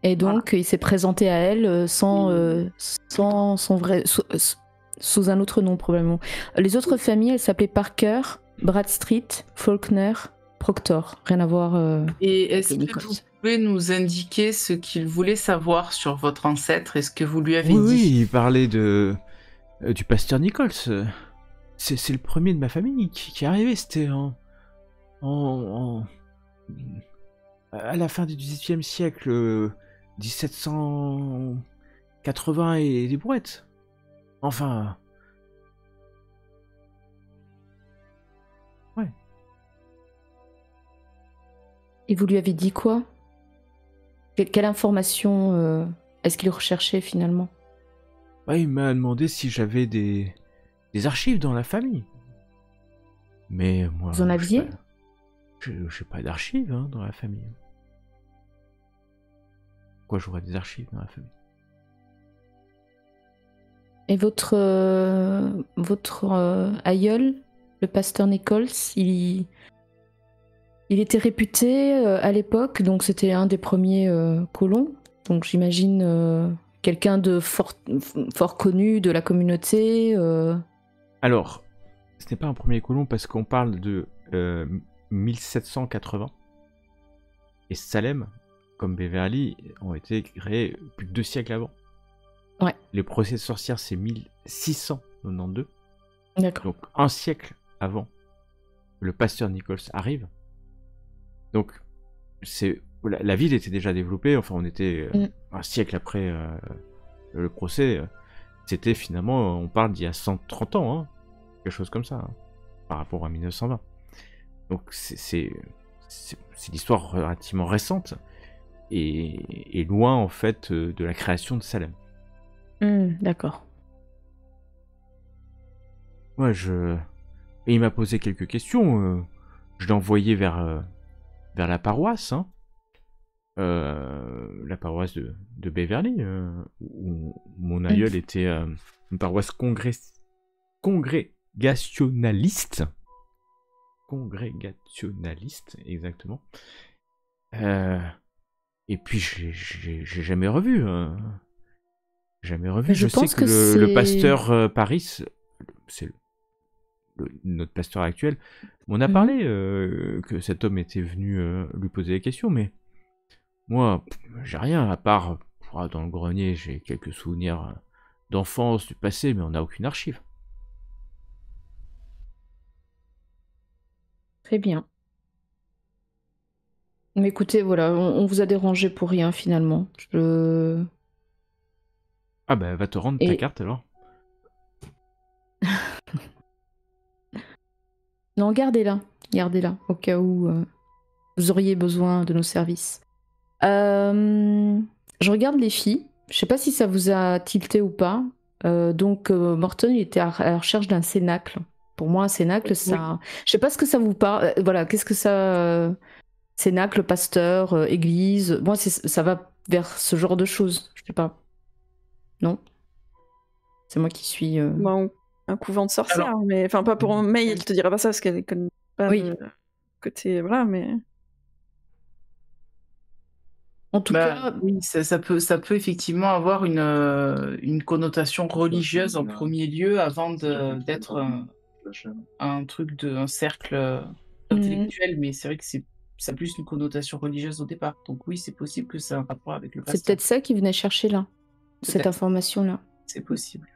Et donc il s'est présenté à elle sans son vrai sous un autre nom probablement. Les autres familles, elles s'appelaient Parker, Bradstreet, Faulkner, Proctor. Rien à voir. Et est-ce Ok, que Nichols. vous pouvez nous indiquer ce qu'il voulait savoir sur votre ancêtre? Est-ce que vous lui avez Oui, dit? oui, il parlait du pasteur Nichols. C'est le premier de ma famille qui est arrivé. C'était à la fin du XVIIIe siècle, 1780 et des brouettes. Enfin. Ouais. Et vous lui avez dit quoi? Quelle information est-ce qu'il recherchait finalement? Ouais, il m'a demandé si j'avais des archives dans la famille. Mais moi. Vous en aviez? J'ai pas d'archives hein, dans la famille. Pourquoi j'aurais des archives dans la famille? Et votre aïeul, le pasteur Nichols, il était réputé à l'époque, donc c'était un des premiers colons. Donc j'imagine quelqu'un de fort connu de la communauté. Alors, ce n'est pas un premier colon parce qu'on parle de 1780. Et Salem, comme Beverly, ont été créés plus de 2 siècles avant. Ouais. Les procès de sorcières, c'est 1692. D'accord. Donc, 1 siècle avant le pasteur Nichols arrive. Donc, c'est la ville était déjà développée, enfin on était un siècle après le procès, c'était finalement, on parle d'il y a 130 ans, hein, quelque chose comme ça, hein, par rapport à 1920. Donc c'est l'histoire relativement récente et loin en fait de la création de Salem. D'accord. Ouais, et il m'a posé quelques questions, je l'ai envoyé vers la paroisse, hein. La paroisse de Beverly, où mon aïeul était une paroisse congrégationaliste. Congrégationaliste, exactement. Et puis, j'ai jamais revu. Jamais revu. Je sais que le pasteur Paris, c'est notre pasteur actuel, m'en a parlé, que cet homme était venu lui poser des questions, mais moi, j'ai rien, à part, dans le grenier, j'ai quelques souvenirs d'enfance, du passé, mais on n'a aucune archive. Très bien. Mais écoutez, voilà, on vous a dérangé pour rien, finalement. Ah bah, va te rendre ta carte, alors. Non, gardez-la, au cas où vous auriez besoin de nos services. Je regarde les filles. Je sais pas si ça vous a tilté ou pas. Donc Morton, il était à la recherche d'un cénacle. Pour moi, un cénacle, ça... Je sais pas ce que ça vous parle. Voilà, qu'est-ce que ça... Cénacle, pasteur, église... Moi, ça va vers ce genre de choses. Je sais pas. Non? C'est moi qui suis... Bon, un couvent de sorcières, mais... Enfin, pas pour May, elle te dira pas ça, parce qu'elle connaît pas le côté... Voilà, mais... En tout cas, oui, ça peut effectivement avoir une connotation religieuse en premier lieu avant d'être un truc un cercle intellectuel, mais c'est vrai que ça a plus une connotation religieuse au départ. Donc oui, c'est possible que ça ait un rapport avec le pasteur. C'est peut-être ça qui venait chercher là, cette information-là. C'est possible.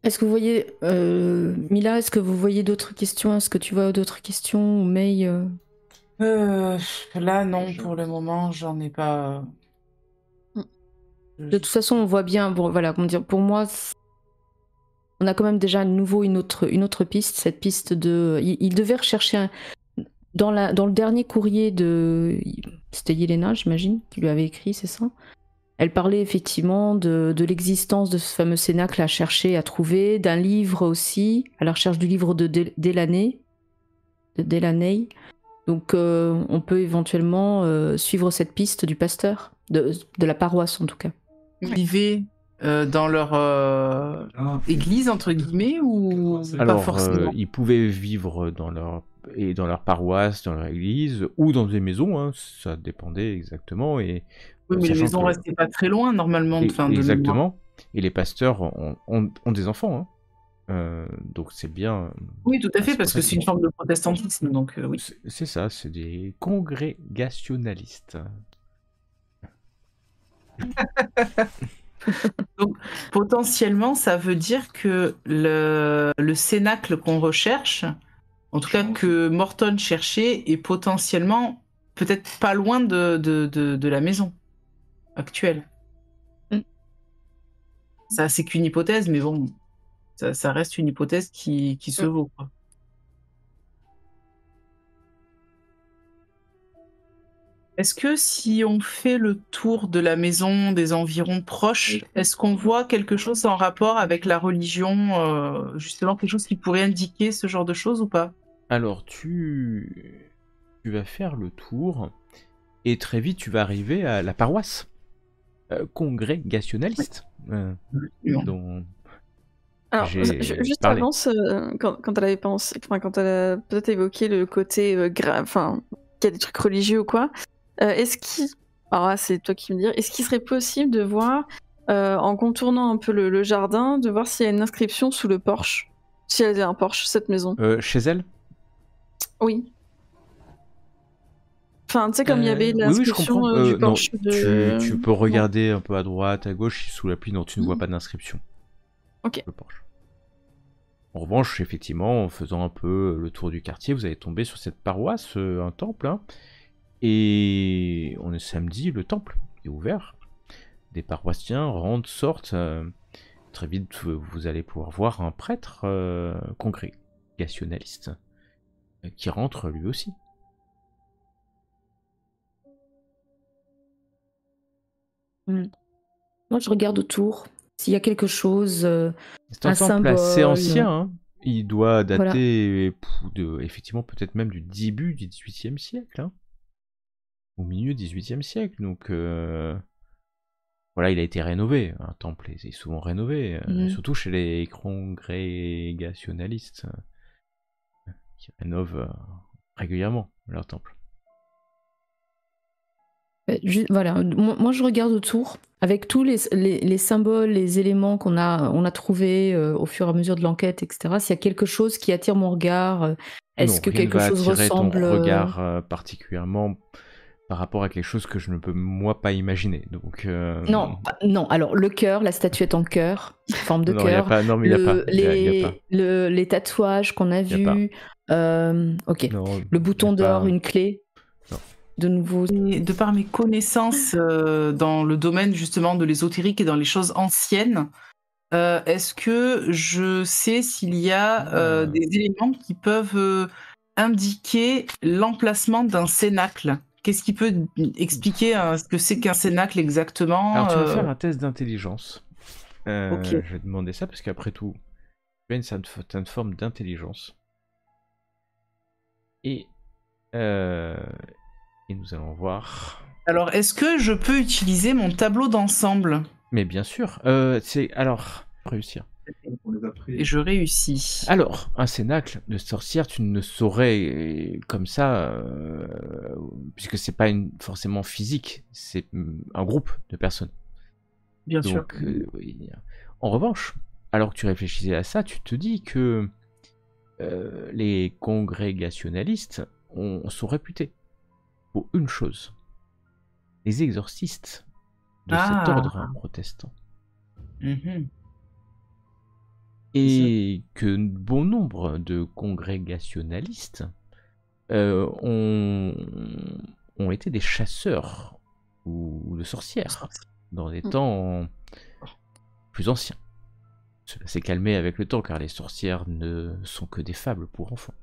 Est-ce que vous voyez, Mila, est-ce que vous voyez d'autres questions? Est-ce que tu vois d'autres questions? Ou May Là, non, pour le moment, j'en ai pas. De toute façon, on voit bien, bon, voilà, comment dire, pour moi, on a quand même déjà à nouveau une autre piste, cette piste de... Il devait rechercher dans le dernier courrier de... C'était Yelena, j'imagine, qui lui avait écrit, c'est ça? Elle parlait effectivement de l'existence de ce fameux cénacle à chercher, à trouver, d'un livre aussi, à la recherche du livre de Delaney. Donc on peut éventuellement suivre cette piste du pasteur, de la paroisse en tout cas. Ils vivaient dans leur église, entre guillemets, ou pas forcément? Ils pouvaient vivre dans leur paroisse, dans leur église, ou dans des maisons, hein, ça dépendait exactement. Oui, mais les maisons restaient pas très loin, normalement. Exactement. Et les pasteurs ont des enfants, hein. Donc c'est bien. Oui, tout à fait, parce que c'est une forme de protestantisme, donc oui. C'est ça, c'est des congrégationalistes. Donc potentiellement, ça veut dire que le cénacle qu'on recherche, en tout cas que Morton cherchait, est potentiellement peut-être pas loin de la maison actuelle. Ça, c'est qu'une hypothèse, mais bon. Ça reste une hypothèse qui se vaut, quoi. Est-ce que si on fait le tour de la maison, des environs proches, est-ce qu'on voit quelque chose en rapport avec la religion, justement quelque chose qui pourrait indiquer ce genre de choses ou pas? Alors tu vas faire le tour et très vite tu vas arriver à la paroisse congrégationaliste. Dont... Alors, juste avant, quand elle avait pensé, quand elle a peut-être évoqué le côté enfin, qu'il y a des trucs religieux ou quoi, est-ce qu'il, alors là, c'est toi qui me dis, est-ce qu'il serait possible de voir, en contournant un peu le jardin, de voir s'il y a une inscription sous le porche, si elle a un porche, cette maison? Chez elle? Oui. Enfin, tu sais, comme il y avait l'inscription du porche. Tu peux regarder un peu à droite, à gauche, sous la pluie, non, tu ne vois pas d'inscription. Ok. Le porche. En revanche, effectivement, en faisant un peu le tour du quartier, vous allez tomber sur cette paroisse, un temple, hein. Et on est samedi, le temple est ouvert. Des paroissiens rentrent, sortent. Très vite, vous allez pouvoir voir un prêtre congrégationnaliste qui rentre lui aussi. Moi, je regarde autour. S'il y a quelque chose, C'est un un temple assez symbole. ancien, hein. Il doit Voilà. dater effectivement peut-être même du début du XVIIIe siècle, hein. Au milieu du XVIIIe siècle. Donc voilà, il a été rénové. Un temple est souvent rénové, surtout chez les congrégationalistes qui rénovent régulièrement leur temple. Voilà, moi je regarde autour avec tous les symboles, les éléments on a trouvés au fur et à mesure de l'enquête, etc. S'il y a quelque chose qui attire mon regard, est-ce Non, que rien ne quelque va chose attirer ton ressemble regard particulièrement par rapport à quelque chose que je ne peux moi pas imaginer. Donc Non, alors le cœur, la statuette en cœur, forme de non, il y a cœur, pas. Non, mais il y a pas. Il y a pas. les tatouages qu'on a Y a pas. vus, ok, Non, le bouton y a d'or, pas. une clé, Non. de nouveau. Et de par mes connaissances dans le domaine justement de l'ésotérique et dans les choses anciennes, est-ce que je sais s'il y a des éléments qui peuvent indiquer l'emplacement d'un cénacle? Qu'est-ce qui peut expliquer ce que c'est qu'un cénacle exactement? Alors tu vas faire un test d'intelligence. Ok. Je vais demander ça parce qu'après tout, tu as une certaine forme d'intelligence. Et nous allons voir. Alors, est-ce que je peux utiliser mon tableau d'ensemble? Mais bien sûr. Alors réussir. Et je réussis. Alors, un cénacle de sorcière, tu ne saurais comme ça, puisque c'est pas forcément physique, c'est un groupe de personnes. Bien sûr. Donc, oui. En revanche, alors que tu réfléchissais à ça, tu te dis que les congrégationalistes sont réputés pour une chose: les exorcistes de cet ordre protestant. Mhm. Et que bon nombre de congrégationalistes ont été des chasseurs ou de sorcières dans des temps plus anciens. Cela s'est calmé avec le temps car les sorcières ne sont que des fables pour enfants.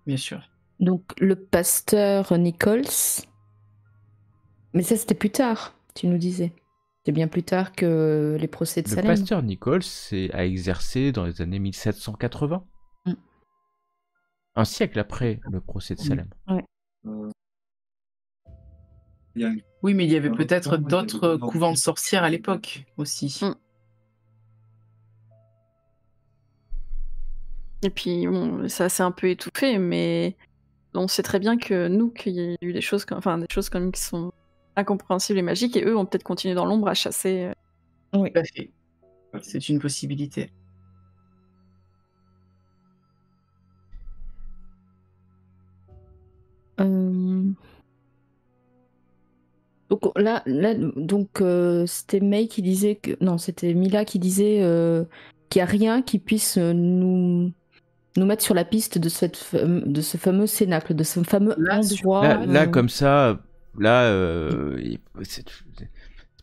Bien sûr. Donc le pasteur Nichols, mais ça c'était plus tard, tu nous disais. C'est bien plus tard que les procès de Le Salem. pasteur Nichols a exercé dans les années 1780. Un siècle après le procès de Salem. Ouais. Oui, mais il y avait peut-être d'autres couvents de sorcières à l'époque aussi. Et puis, bon, ça s'est un peu étouffé, mais on sait très bien que nous, qu'il y a eu des choses comme même qui sont incompréhensibles et magiques, et eux ont peut-être continué dans l'ombre à chasser. Oui. Tout à fait. C'est une possibilité. Donc là donc c'était May qui disait que non, c'était Mila qui disait qu'il n'y a rien qui puisse nous mettre sur la piste de ce fameux cénacle, de ce fameux endroit. Là comme ça, c'est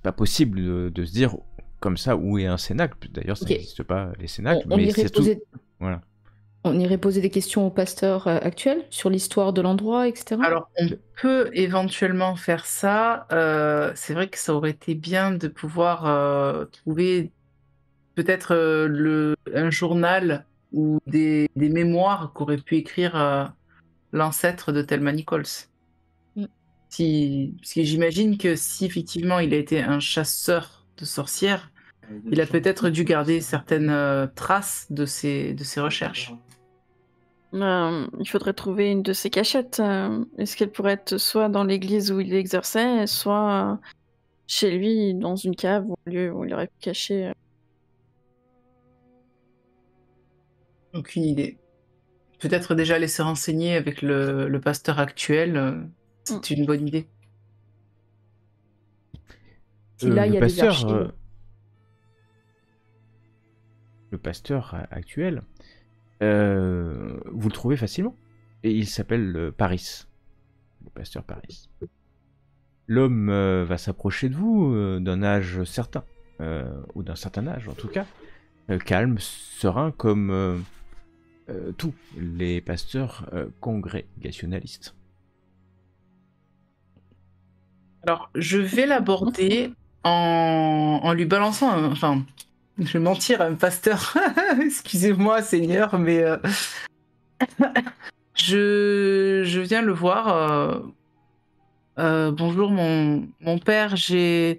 pas possible de se dire comme ça où est un cénacle. D'ailleurs, ça n'existe pas les cénacles, mais c'est tout. Voilà. On irait poser des questions au pasteur actuel sur l'histoire de l'endroit, etc. Alors, on peut éventuellement faire ça. C'est vrai que ça aurait été bien de pouvoir trouver peut-être un journal ou des mémoires qu'aurait pu écrire l'ancêtre de Thelma Nichols. Parce que j'imagine que si effectivement il a été un chasseur de sorcières, il a peut-être dû garder certaines traces de ses recherches. Il faudrait trouver une de ses cachettes. Est-ce qu'elle pourrait être soit dans l'église où il exerçait, soit chez lui, dans une cave ou un lieu où il aurait pu cacher. Aucune idée. Peut-être déjà laisser renseigner avec le pasteur actuel, c'est une bonne idée. Si là, il y a des archives. le pasteur actuel, vous le trouvez facilement. Et il s'appelle Paris, le pasteur Paris. L'homme va s'approcher de vous d'un âge certain, ou d'un certain âge en tout cas, calme, serein comme tous les pasteurs congrégationalistes. Alors, je vais l'aborder en lui balançant enfin, je vais mentir à un pasteur. Excusez-moi, Seigneur, mais je viens le voir. Bonjour, mon père. Je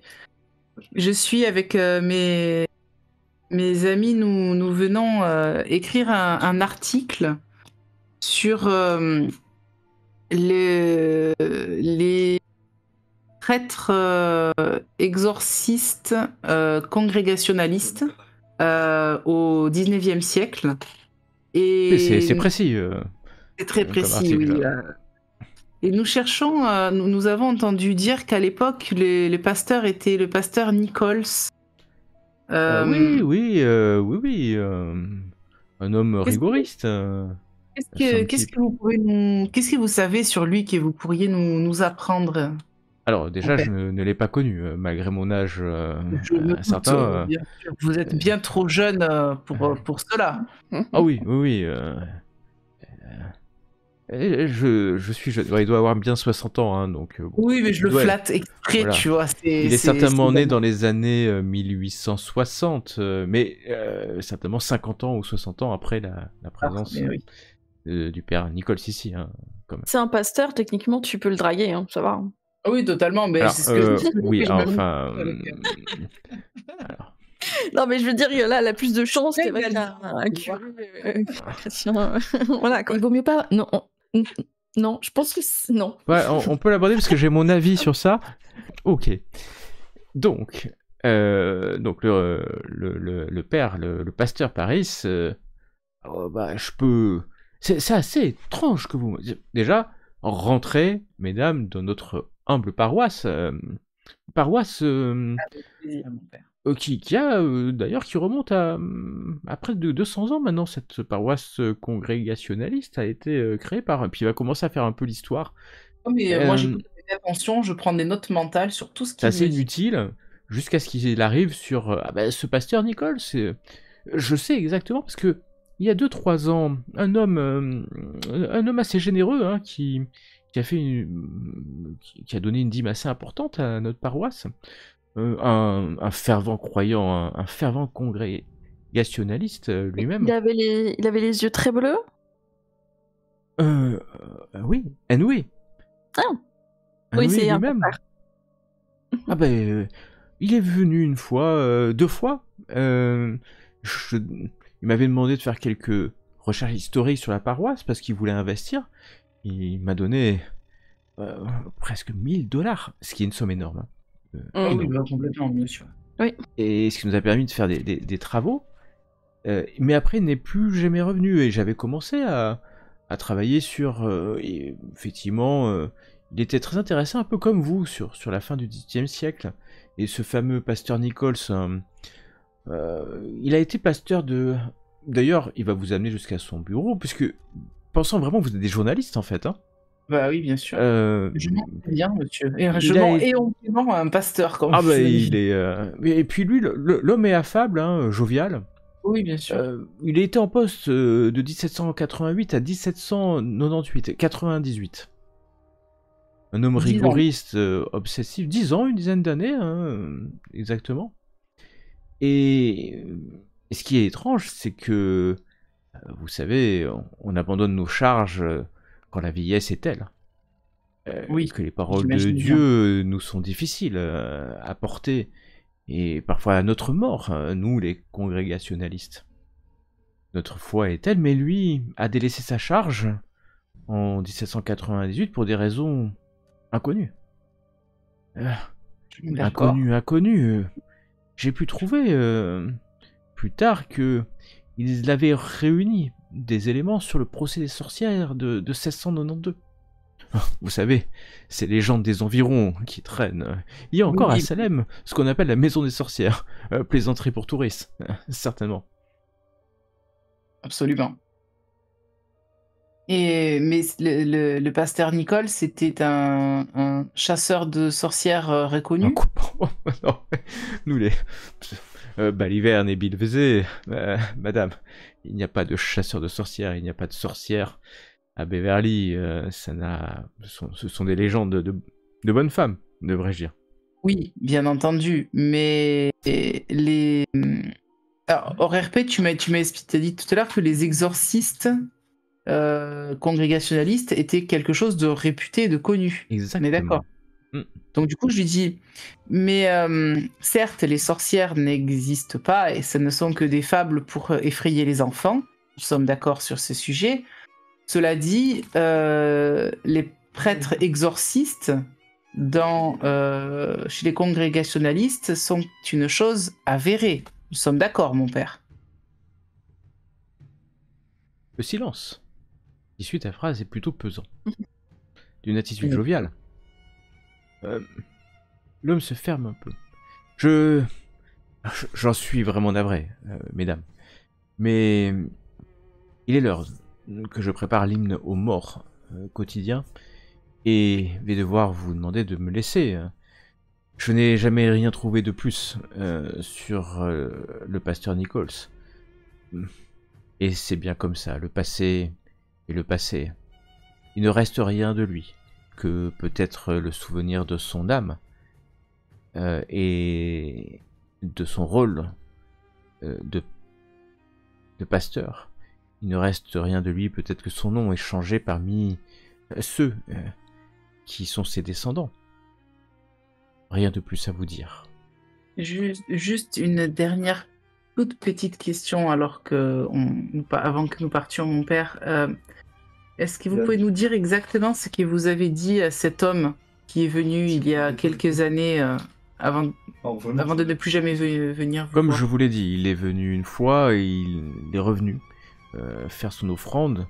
suis avec mes amis. Nous venons écrire un article sur les prêtres exorcistes congrégationalistes au 19e siècle. Et c'est précis. C'est très comme précis, oui. article. Et nous cherchons, nous avons entendu dire qu'à l'époque, le pasteur était le pasteur Nichols. Oui. Un homme rigoriste. Qu'est-ce que vous savez sur lui que vous pourriez nous apprendre? Alors déjà, Ok. je ne l'ai pas connu, malgré mon âge Je me doute, certain. bien sûr. Vous êtes bien trop jeune pour cela. Ah oui. Je suis jeune. Ouais, il doit avoir bien 60 ans, hein, donc bon. Oui, mais je le Ouais, flatte exprès, voilà. tu vois. Il est certainement né dans les années 1860, mais certainement 50 ans ou 60 ans après la présence mais oui. du père Nicole Sissi, hein, quand même. C'est un pasteur, techniquement, tu peux le draguer, hein, ça va. Ah oui, totalement. Mais Alors, c'est ce que je dis. oui, Je me- enfin... alors, Non, mais je veux dire, là, elle a plus de chance Ouais, qu'avec mais un curé chrétien. Voilà, quoi. Il vaut mieux pas. Non, non, je pense que non. ouais, on peut l'aborder parce que j'ai mon avis sur ça. Ok. Donc le père, le pasteur Paris, je peux... C'est assez étrange que vous... Déjà, rentrez, mesdames, dans notre humble paroisse. Paroisse Plaisir, mon père. qui a, d'ailleurs, qui remonte à près de 200 ans maintenant. Cette paroisse congrégationaliste a été créée par... Puis il va commencer à faire un peu l'histoire. Oh, mais moi, Euh, j'écoute avec attention, je prends des notes mentales sur tout ce C'est qu'il assez me dit. inutile, jusqu'à ce qu'il arrive sur ce pasteur Nicole. Je sais exactement, parce que il y a 2-3 ans, un homme assez généreux, hein, qui a donné une dîme assez importante à notre paroisse, un fervent croyant, un fervent congrégationaliste lui-même. Il avait les yeux très bleus. Oui, Henry. Ah. Oui, c'est un lui-même. compère. Ah ben, il est venu une fois, 2 fois. Il m'avait demandé de faire quelques recherches historiques sur la paroisse parce qu'il voulait investir. Il m'a donné presque $1000, ce qui est une somme énorme. Ah oui, énorme. bah, complètement, bien sûr. Et ce qui nous a permis de faire des travaux. Mais après, il n'est plus jamais revenu. Et j'avais commencé à travailler sur... et effectivement, il était très intéressé, un peu comme vous, sur la fin du XVIIIe siècle. Et ce fameux pasteur Nichols, il a été pasteur de... D'ailleurs, il va vous amener jusqu'à son bureau, puisque, pensant vraiment que vous êtes des journalistes, en fait. Hein, Bah oui, bien sûr. Je mens bien, monsieur. Et je il a mens été- éhontément à un pasteur, comme Ah vous bah, avez il dit. est... Et puis lui, l'homme est affable, hein, jovial. Oui, bien sûr. Il a été en poste de 1788 à 1798, 98. Un homme 10 ans. rigoriste, obsessif, 10 ans, une dizaine d'années, hein, exactement. Et ce qui est étrange, c'est que, vous savez, on abandonne nos charges quand la vieillesse est telle. Oui, Que les paroles de j'imagine Dieu nous sont difficiles à porter, et parfois à notre mort, nous les congrégationalistes. Notre foi est telle, mais lui a délaissé sa charge en 1798 pour des raisons inconnues. D'accord. Inconnues. J'ai pu trouver plus tard que ils avaient réuni des éléments sur le procès des sorcières de 1692. Vous savez, ces légendes des environs qui traînent. Il y a encore Oui. à Salem ce qu'on appelle la maison des sorcières. Plaisanterie pour touristes, certainement. absolument. Mais le pasteur Nicole, c'était un chasseur de sorcières reconnu. Non, nous les Baliverne et Bilvezé, madame, il n'y a pas de chasseur de sorcières, il n'y a pas de sorcières à Beverly. Ce sont des légendes de bonnes femmes, devrais-je dire. Oui, bien entendu, mais alors, hors RP, t'as dit tout à l'heure que les exorcistes congrégationalistes étaient quelque chose de réputé, de connu. Exactement. On est d'accord. Donc du coup, je lui dis, mais certes, les sorcières n'existent pas et ce ne sont que des fables pour effrayer les enfants. Nous sommes d'accord sur ce sujet. Cela dit, les prêtres exorcistes chez les congrégationalistes sont une chose avérée. Nous sommes d'accord, mon père. Le silence qui suit ta phrase est plutôt pesant. D'une attitude joviale. L'homme se ferme un peu. J'en suis vraiment navré, mesdames. Mais il est l'heure que je prépare l'hymne aux morts quotidien et vais devoir vous demander de me laisser. Je n'ai jamais rien trouvé de plus sur le pasteur Nichols. Et c'est bien comme ça, le passé est le passé. Il ne reste rien de lui que peut-être le souvenir de son âme et de son rôle de pasteur. Il ne reste rien de lui, peut-être que son nom est changé parmi ceux qui sont ses descendants. Rien de plus à vous dire. Juste une dernière toute petite question avant que nous partions, mon père. Est-ce que vous pouvez nous dire exactement ce que vous avez dit à cet homme qui est venu il y a quelques années avant de ne plus jamais venir vous Comme voir? je vous l'ai dit, il est venu une fois et il est revenu faire son offrande.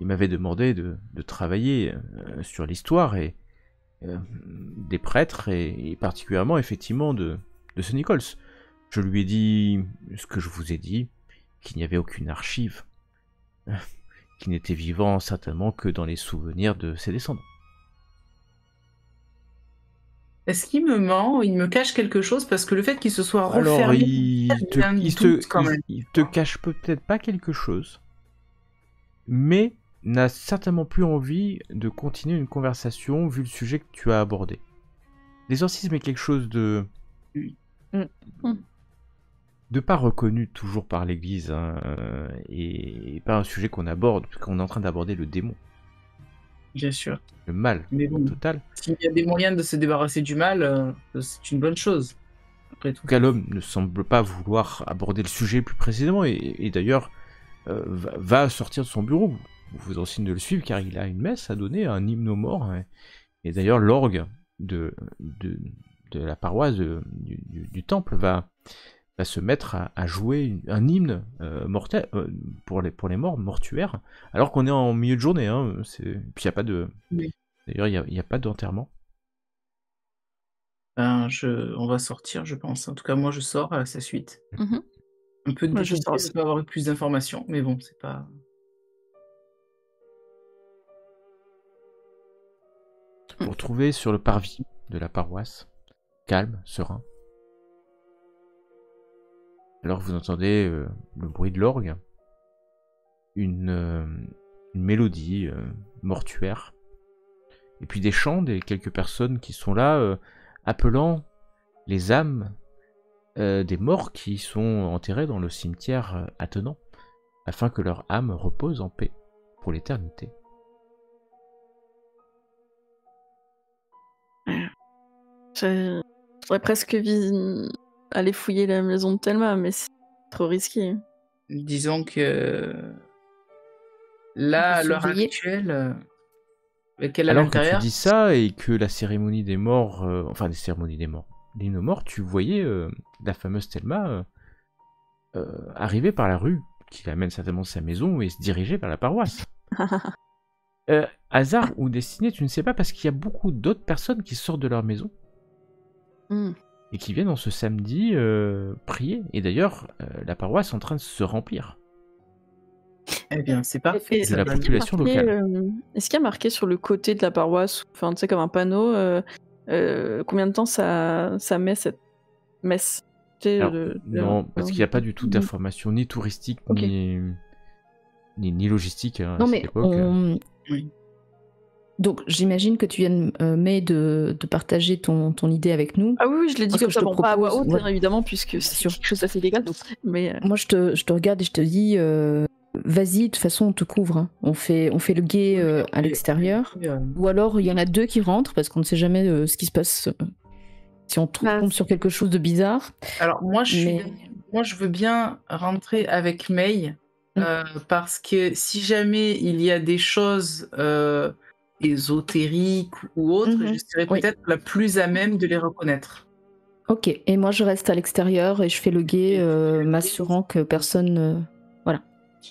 Il m'avait demandé de travailler sur l'histoire et des prêtres et particulièrement effectivement de ce Nichols. Je lui ai dit ce que je vous ai dit, qu'il n'y avait aucune archive, qu'il n'était vivant certainement que dans les souvenirs de ses descendants. Est-ce qu'il me ment ou il me cache quelque chose? Parce que le fait qu'il se soit Alors, refermé... il te cache peut-être pas quelque chose, mais n'a certainement plus envie de continuer une conversation vu le sujet que tu as abordé. L'exorcisme est quelque chose de pas reconnu toujours par l'Église, et pas un sujet qu'on aborde, puisqu'on est en train d'aborder le démon. Bien sûr. Le mal, Mais bon, total. s'il y a des moyens de se débarrasser du mal, c'est une bonne chose. Après tout. En tout cas, l'homme ne semble pas vouloir aborder le sujet plus précisément, et d'ailleurs va sortir de son bureau. Vous vous en signe de le suivre, car il a une messe à donner, un hymne aux morts, et d'ailleurs l'orgue de la paroisse du temple va se mettre à jouer un hymne mortel pour les morts mortuaires, alors qu'on est en milieu de journée. Puis il n'y a pas de... Oui. D'ailleurs, il n'y a pas d'enterrement. On va sortir, je pense. En tout cas, moi, je sors à sa suite. Un peu de Moi, je difficulté sors de aussi. pas avoir eu plus d'informations, mais bon, c'est pas... Vous vous retrouvez sur le parvis de la paroisse, calme, serein. Alors vous entendez le bruit de l'orgue, une mélodie mortuaire, et puis des chants des quelques personnes qui sont là, appelant les âmes des morts qui sont enterrés dans le cimetière attenant, afin que leur âme repose en paix pour l'éternité. J'aurais presque aller fouiller la maison de Thelma, mais c'est trop risqué. Disons que... Là, à l'heure Surveiller. actuelle, avec elle à Alors que tu l'intérieur... dis ça et que la cérémonie des morts, enfin des cérémonies des morts, l'hymne aux morts, tu voyais la fameuse Thelma arriver par la rue qui amène certainement de sa maison et se diriger vers la paroisse. Hasard ou destiné, tu ne sais pas, parce qu'il y a beaucoup d'autres personnes qui sortent de leur maison et qui viennent en ce samedi prier. Et d'ailleurs, la paroisse est en train de se remplir. Eh bien, c'est parfait. Et- de la ça va. population marqué, locale. Est-ce qu'il y a marqué sur le côté de la paroisse, enfin, tu sais, comme un panneau, combien de temps ça met cette messe? Tu sais, Alors, non, parce qu'il n'y a pas du tout Mhm. d'informations ni touristiques Ok. ni logistiques à Non, cette mais époque. Oui. donc j'imagine que tu viens May de partager ton idée avec nous. Ah oui, oui, je l'ai dit Moi, ce comme que ça, je te bon, pas à voix propose, haute, voilà. évidemment, puisque c'est sûr. quelque chose d'assez légal, mais Moi, je te regarde et je te dis, vas-y, de toute façon, on te couvre, hein. On fait le guet à l'extérieur. Ou alors, il y en a deux qui rentrent, parce qu'on ne sait jamais ce qui se passe si on Bah, tombe sur quelque chose de bizarre. Alors, moi, Mais je veux bien rentrer avec May, parce que si jamais il y a des choses ésotériques ou autres, Mhm. je serais Oui. peut-être la plus à même de les reconnaître. ok, et moi, je reste à l'extérieur et je fais le guet, m'assurant que personne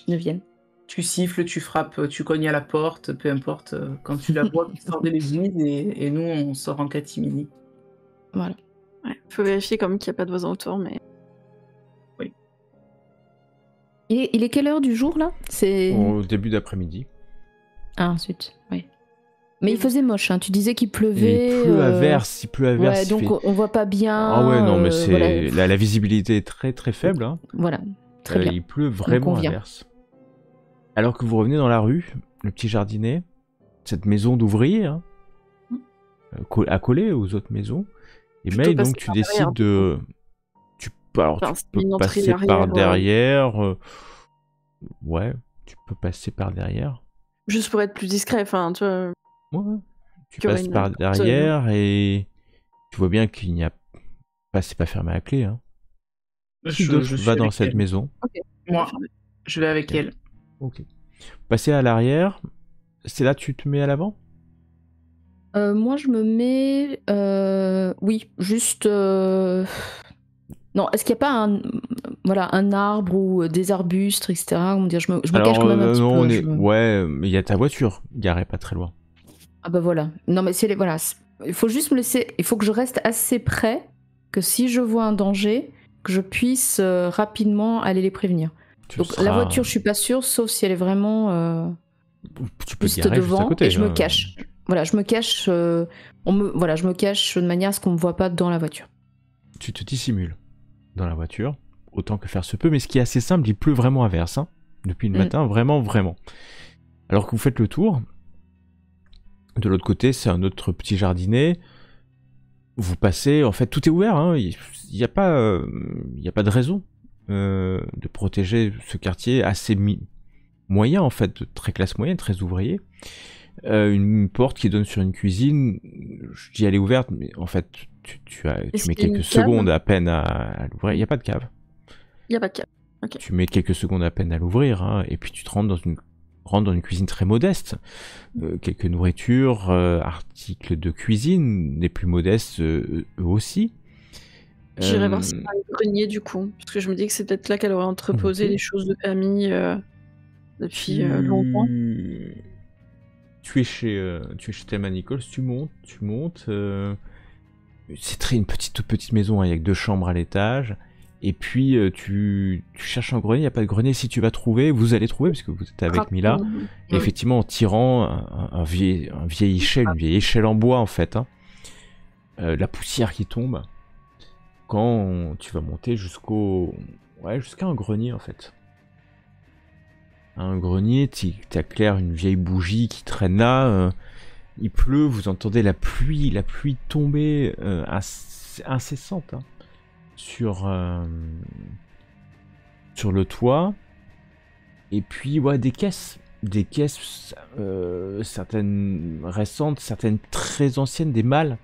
ne vienne. Tu siffles, tu frappes, tu cognes à la porte, peu importe, quand tu la vois qui sort de l'église, et nous, on sort en catimini. Voilà. ouais, faut vérifier quand même qu'il n'y a pas de voisins autour, mais Il est quelle heure du jour, là? C'est... Au début d'après-midi. Ah, zut, oui. Mais il Mm. faisait moche, hein. Tu disais qu'il Il pleuvait. pleut à verse, il pleut à verse. Ouais, il donc fait- on voit pas bien. Ah ouais, non, mais c'est voilà. la visibilité est très très faible. Hein. Voilà, très bien. Il pleut vraiment à convient. verse. Alors que vous revenez dans la rue, le petit jardinet, cette maison d'ouvrier, hein, accolée aux autres maisons. Et Plutôt May, passer donc tu par décides derrière, de... Alors Enfin, tu c'est peux une entrée passer par arrière, derrière. Ouais, tu peux passer par derrière. juste pour être plus discret, enfin, tu vois. Ouais. Tu Qu'il y aurait passes une par porte, derrière et tu vois bien qu'il n'y a pas... C'est pas fermé à clé. Hein. Qui d'autre suis va dans avec cette elle. maison? Moi, je vais avec Ok. elle. Ok. Passer à l'arrière, c'est là que tu te mets à l'avant? Moi, je me mets. Oui, juste. Non, est-ce qu'il n'y a pas un arbre ou des arbustes, etc. Comment dire, je me cache quand même un petit non, peu. Ouais, mais il y a ta voiture garée pas très loin. Ah bah voilà. Non, mais voilà. Il faut juste me laisser. Il faut que je reste assez près que si je vois un danger, que je puisse rapidement aller les prévenir. Donc la voiture, je suis pas sûre, sauf si elle est vraiment Tu peux te juste garer juste à devant, côté. et je me hein. cache. Voilà, je me cache. Je me cache de manière à ce qu'on me voit pas dans la voiture. Tu te dissimules dans la voiture, autant que faire se peut, mais ce qui est assez simple, il pleut vraiment à verse. Hein, depuis le matin, vraiment, vraiment. Alors que vous faites le tour, de l'autre côté, c'est un autre petit jardinet. Vous passez, en fait, tout est ouvert. Hein, il n'y a pas de raison de protéger ce quartier assez moyen, en fait, de très classe moyenne, très ouvrier. Une porte qui donne sur une cuisine, je dis elle est ouverte, mais en fait, tu mets quelques secondes à peine à l'ouvrir. Il n'y a pas de cave. Il n'y a pas de cave. Okay. Tu mets quelques secondes à peine à l'ouvrir, hein, et puis tu te rentres dans une cuisine très modeste. Quelques nourritures, articles de cuisine, les plus modestes eux aussi. J'irai voir si c'est un grenier du coup, parce que je me dis que c'est peut-être là qu'elle aurait entreposé des choses de famille depuis longtemps. Tu es chez Thelma Nichols, tu montes. C'est une toute petite maison, hein, avec 2 chambres à l'étage. Et puis tu cherches un grenier, il n'y a pas de grenier. Si tu vas trouver, vous allez trouver, parce que vous êtes avec Mila. Et effectivement, en tirant une vieille échelle en bois en fait. Hein, la poussière qui tombe. Quand tu vas monter jusqu'à un grenier en fait. Un grenier, t'éclaires une vieille bougie qui traîne là. Il pleut, vous entendez la pluie tomber incessante hein, sur le toit. Et puis des caisses, certaines récentes, certaines très anciennes, des malles.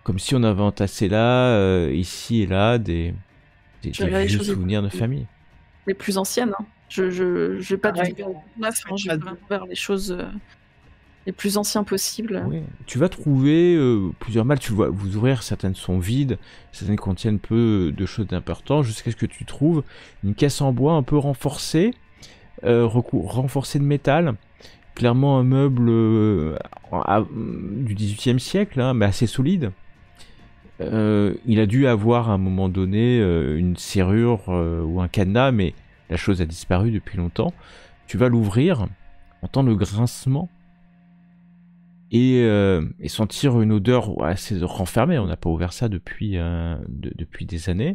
Comme si on avait entassé là, ici et là, des vieux souvenirs de famille. Les plus anciennes. Hein. Je vais pas du tout je vais vraiment vers les choses les plus anciennes possibles. Oui. Tu vas trouver plusieurs malles, tu vois, vous ouvrir, certaines sont vides, certaines contiennent peu de choses d'important, jusqu'à ce que tu trouves une caisse en bois un peu renforcée, renforcée de métal, clairement un meuble du XVIIIe siècle, hein, mais assez solide. Il a dû avoir à un moment donné une serrure ou un cadenas, mais la chose a disparu depuis longtemps. Tu vas l'ouvrir, entendre le grincement et sentir une odeur assez renfermée. On n'a pas ouvert ça depuis des années.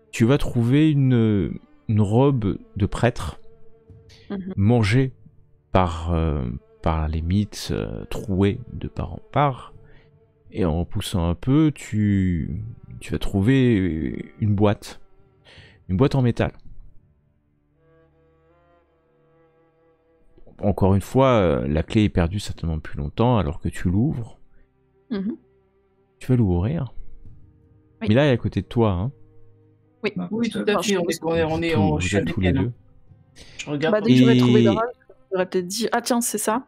Tu vas trouver une robe de prêtre mangée par les mythes troués de part en part. Et en poussant un peu, tu vas trouver une boîte en métal. Encore une fois, la clé est perdue certainement depuis longtemps, alors que tu l'ouvres. Tu vas l'ouvrir. Oui. Mila est à côté de toi, hein. Oui, tout à fait. Vous êtes tous les deux. Je regarde. Dès que j'aurais trouvé Dora, j'aurais peut-être dit ah tiens c'est ça.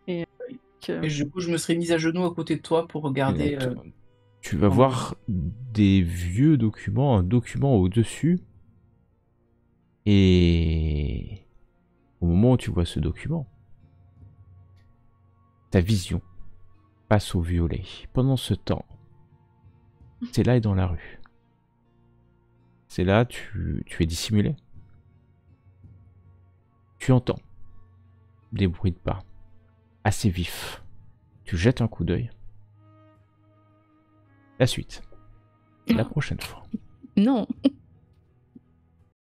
Et du coup, je me serais mise à genoux à côté de toi pour regarder. Tu vas voir des vieux documents, un document au-dessus. Et au moment où tu vois ce document, ta vision passe au violet. Pendant ce temps, c'est là et dans la rue. C'est là, tu es dissimulé. Tu entends des bruits de pas assez vifs. Tu jettes un coup d'œil. La suite, la prochaine fois. Non.